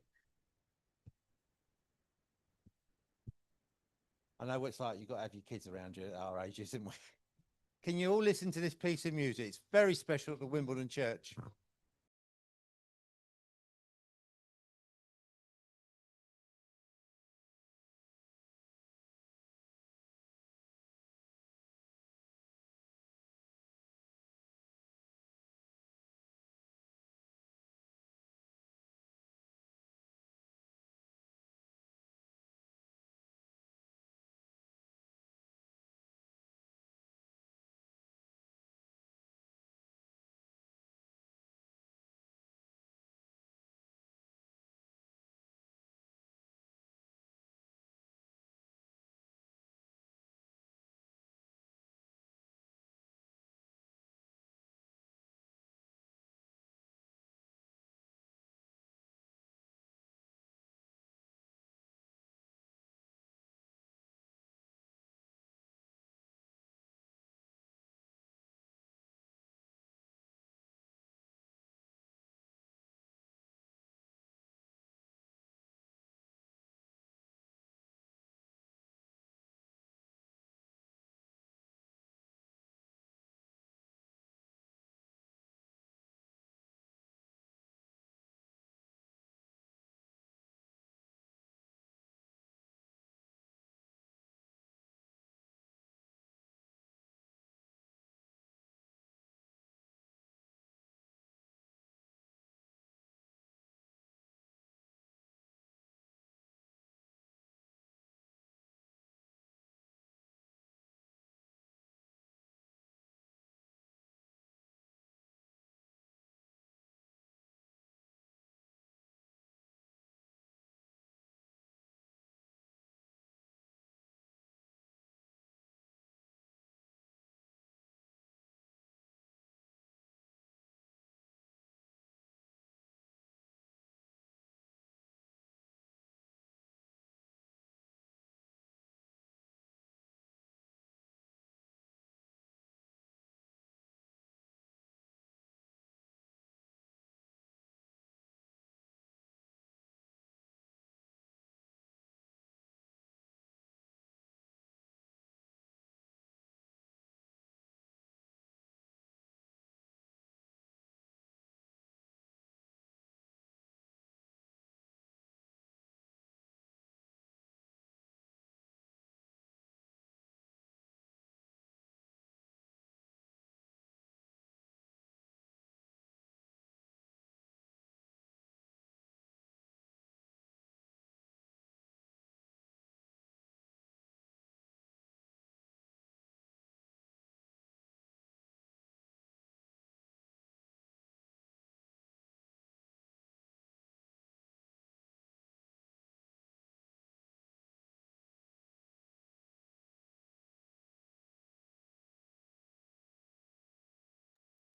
I know what it's like. You've got to have your kids around you at our ages, isn't we? Can you all listen to this piece of music? It's very special at the Wimbledon Church.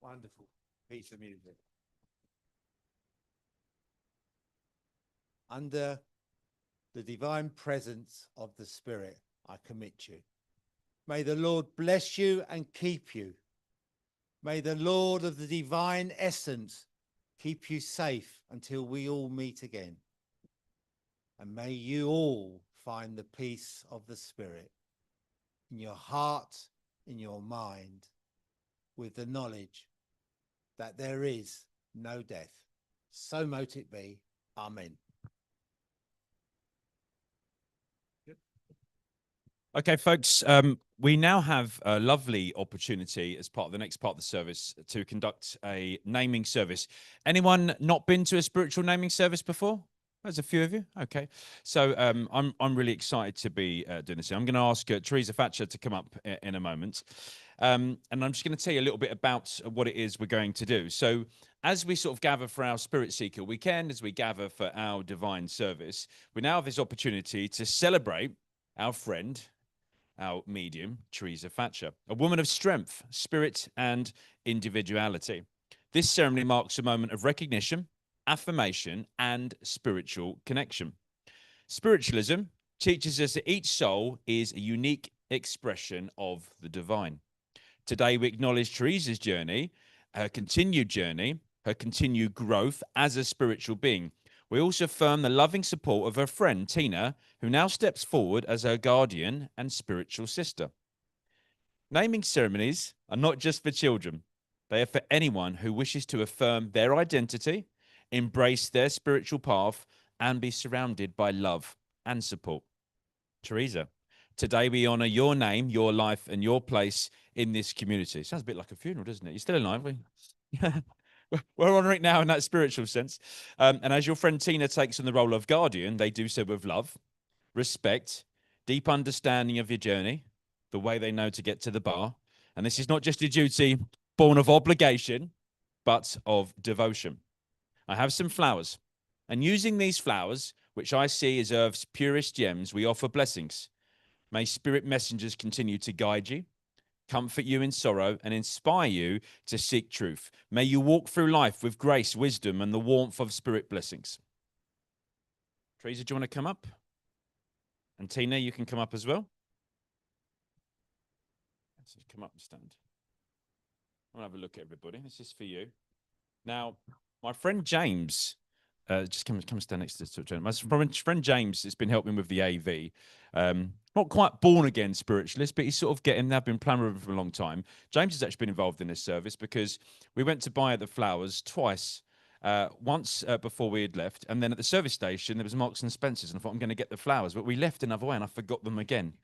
Wonderful piece of music. Under the divine presence of the Spirit, I commit you. May the Lord bless you and keep you. May the Lord of the divine essence keep you safe until we all meet again. And may you all find the peace of the Spirit in your heart, in your mind, with the knowledge that there is no death. So mote it be. Amen.
Okay, folks, we now have a lovely opportunity as part of the next part of the service to conduct a naming service. Anyone not been to a spiritual naming service before? There's a few of you. Okay, so I'm really excited to be doing this. I'm going to ask Teresa Thatcher to come up in a moment, and I'm just going to tell you a little bit about what it is we're going to do. So, as we sort of gather for our Spirit Seeker weekend, as we gather for our divine service, we now have this opportunity to celebrate our friend, our medium, Teresa Thatcher, a woman of strength, spirit, and individuality. This ceremony marks a moment of recognition, affirmation, and spiritual connection. Spiritualism teaches us that each soul is a unique expression of the divine. Today, we acknowledge Teresa's journey, her continued growth as a spiritual being. We also affirm the loving support of her friend, Tina, who now steps forward as her guardian and spiritual sister. Naming ceremonies are not just for children. They are for anyone who wishes to affirm their identity, embrace their spiritual path, and be surrounded by love and support. Teresa, today we honour your name, your life, and your place in this community. Sounds a bit like a funeral, doesn't it? You're still alive. We're honouring it now in that spiritual sense. And as your friend Tina takes on the role of guardian, they do so with love, respect, deep understanding of your journey, the way they know to get to the bar. And this is not just a duty born of obligation, but of devotion. I have some flowers. And using these flowers, which I see as Earth's purest gems, we offer blessings. May spirit messengers continue to guide you, comfort you in sorrow, and inspire you to seek truth. May you walk through life with grace, wisdom, and the warmth of spirit blessings. Teresa, do you want to come up? And Tina, you can come up as well. Let's just come up and stand. I'll have a look at everybody. This is for you. Now, my friend James, just come stand next to Jen. My friend James has been helping with the AV. Not quite born again spiritualist, but he's sort of getting there. I've been planning with him for a long time. James has actually been involved in this service because we went to buy the flowers twice. Once before we had left, and then at the service station there was Marks and Spencer's, and I thought I'm going to get the flowers, but we left another way and I forgot them again.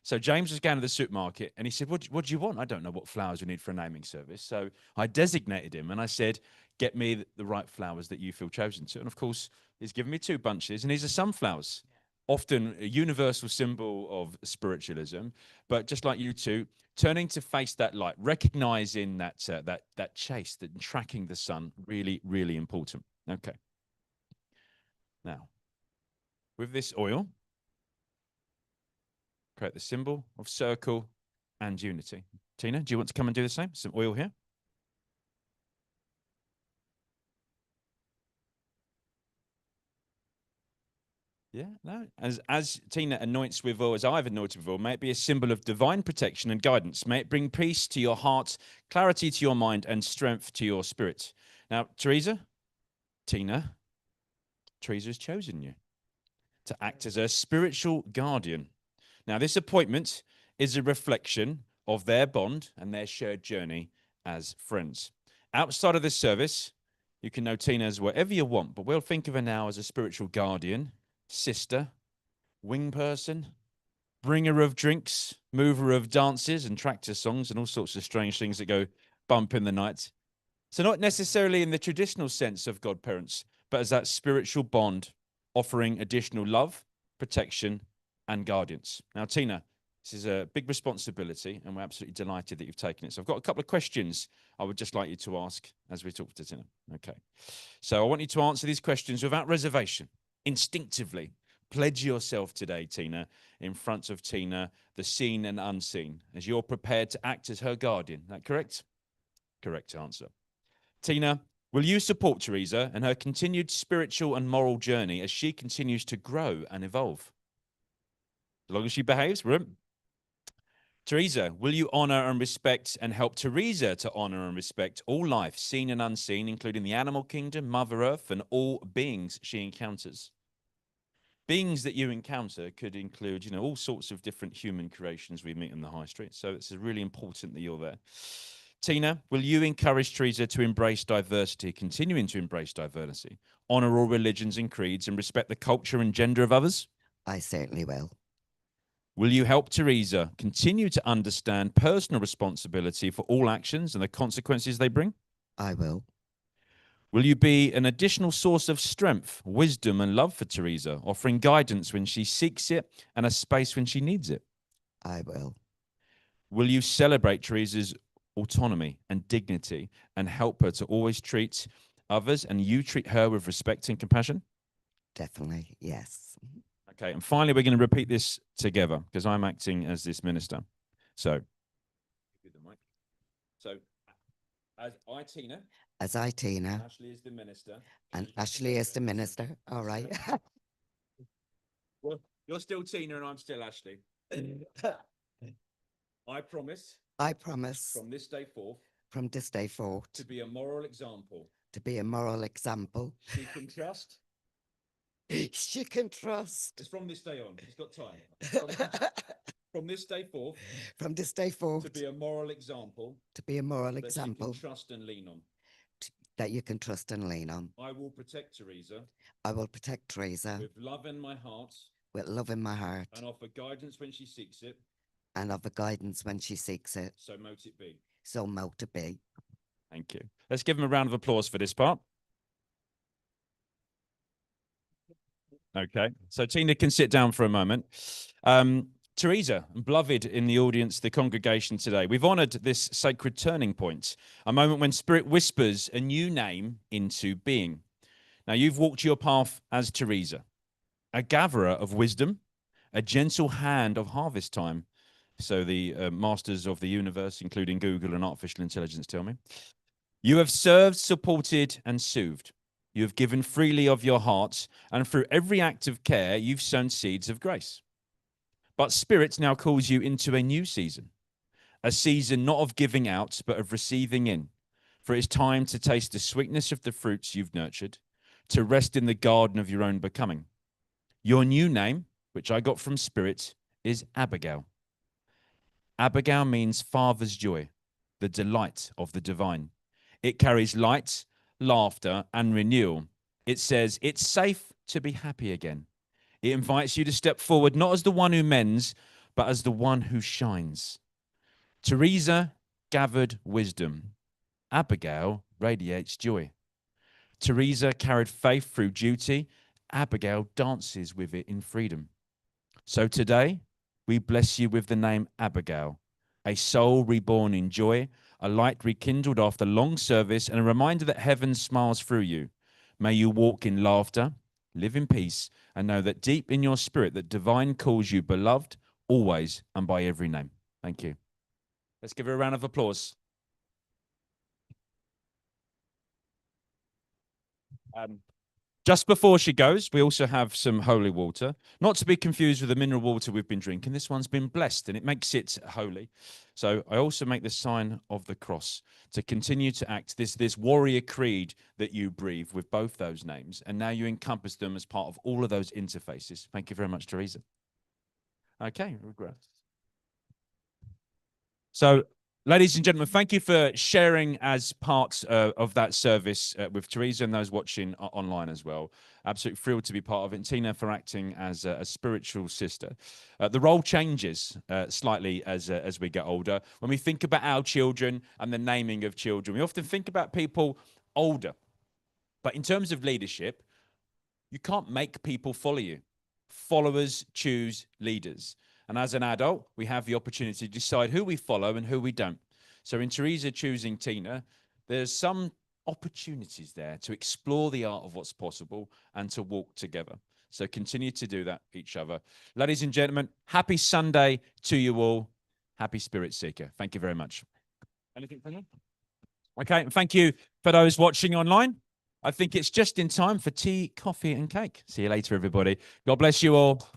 So James was going to the supermarket and he said, what do you want? I don't know what flowers we need for a naming service. So I designated him and I said, get me the right flowers that you feel chosen to. And of course, he's given me 2 bunches, and these are sunflowers, often a universal symbol of spiritualism. But just like you two, turning to face that light, recognizing that chase, that tracking the sun, really, really important. Okay. Now, with this oil, create the symbol of circle and unity. Tina, do you want to come and do the same? Some oil here. Yeah, no. As Tina anoints with oil, as I've anointed with oil, may it be a symbol of divine protection and guidance. May it bring peace to your heart, clarity to your mind, and strength to your spirit. Now, Teresa, Tina, Teresa has chosen you to act as her spiritual guardian. Now, this appointment is a reflection of their bond and their shared journey as friends. Outside of this service, you can know Tina as whatever you want, but we'll think of her now as a spiritual guardian, sister, wing person, bringer of drinks, mover of dances and tractor songs and all sorts of strange things that go bump in the night. So not necessarily in the traditional sense of godparents, but as that spiritual bond offering additional love, protection, and guardians. Now, Tina, this is a big responsibility, and we're absolutely delighted that you've taken it. So I've got a couple of questions I would just like you to ask as we talk to Tina. Okay. So I want you to answer these questions without reservation, instinctively. Pledge yourself today, Tina, in front of Tina, the seen and unseen, as you're prepared to act as her guardian. Is that correct? Correct answer. Tina, will you support Teresa and her continued spiritual and moral journey as she continues to grow and evolve? As long as she behaves, we're in. Teresa, will you honor and respect and help Teresa to honor and respect all life, seen and unseen, including the animal kingdom, Mother Earth, and all beings she encounters? Beings that you encounter could include, you know, all sorts of different human creations we meet in the high street. So it's really important that you're there. Tina, will you encourage Teresa to embrace diversity, continuing to embrace diversity, honor all religions and creeds, and respect the culture and gender of others?
I certainly will.
Will you help Teresa continue to understand personal responsibility for all actions and the consequences they bring?
I will.
Will you be an additional source of strength, wisdom, and love for Teresa, offering guidance when she seeks it and a space when she needs it?
I will.
Will you celebrate Teresa's autonomy and dignity and help her to always treat others and you treat her with respect and compassion?
Definitely, yes.
Okay, and finally, we're going to repeat this together because I'm acting as this minister. So, as I, Tina,
As I, Tina,
Ashley is the minister,
and Ashley is the minister. All right.
Well, you're still Tina and I'm still Ashley. I promise
I promise
from this day forth
from this day forth
to be a moral example
to be a moral example.
she can trust.
She can trust.
It's from this day on. She's got time. From this day forth
From this day forth
to be a moral example
to be a moral
that
example
she can trust and lean on.
that you can trust and lean on.
I will protect Teresa
I will protect Teresa
with love in my heart
with love in my heart
and offer guidance when she seeks it.
and offer guidance when she seeks it.
So mote it be.
So mote it be.
Thank you. Let's give him a round of applause for this part. Okay, so Tina can sit down for a moment. Teresa, and beloved in the audience, the congregation today, we've honored this sacred turning point, a moment when Spirit whispers a new name into being. Now, you've walked your path as Teresa, a gatherer of wisdom, a gentle hand of harvest time. So the masters of the universe, including Google and artificial intelligence, tell me. You have served, supported, and soothed. You have given freely of your heart, and through every act of care, you've sown seeds of grace. But Spirit now calls you into a new season, a season not of giving out, but of receiving in. For it's time to taste the sweetness of the fruits you've nurtured, to rest in the garden of your own becoming. Your new name, which I got from Spirit, is Abigail. Abigail means Father's joy, the delight of the divine. It carries light, laughter, and renewal. It says it's safe to be happy again. It invites you to step forward, not as the one who mends, but as the one who shines. Teresa gathered wisdom. Abigail radiates joy. Teresa carried faith through duty. Abigail dances with it in freedom. So today, we bless you with the name Abigail, a soul reborn in joy, a light rekindled after long service, and a reminder that heaven smiles through you. May you walk in laughter, live in peace, and know that deep in your spirit that divine calls you beloved, always and by every name. Thank you. Let's give her a round of applause. Just before she goes, we also have some holy water, not to be confused with the mineral water we've been drinking. This one's been blessed and it makes it holy. So I also make the sign of the cross to continue to act this warrior creed that you breathe with both those names. And now you encompass them as part of all of those interfaces. Thank you very much, Teresa. Okay, regret. So, ladies and gentlemen, thank you for sharing as part of that service with Teresa and those watching online as well. Absolutely thrilled to be part of it. And Tina for acting as a spiritual sister. The role changes slightly as we get older. When we think about our children and the naming of children, we often think about people older. But in terms of leadership, you can't make people follow you. Followers choose leaders. And as an adult, we have the opportunity to decide who we follow and who we don't. So in Teresa choosing Tina, there's some opportunities there to explore the art of what's possible and to walk together. So continue to do that each other. Ladies and gentlemen, happy Sunday to you all. Happy Spirit Seeker. Thank you very much. Anything from you? Okay, and thank you for those watching online. I think it's just in time for tea, coffee, and cake. See you later, everybody. God bless you all.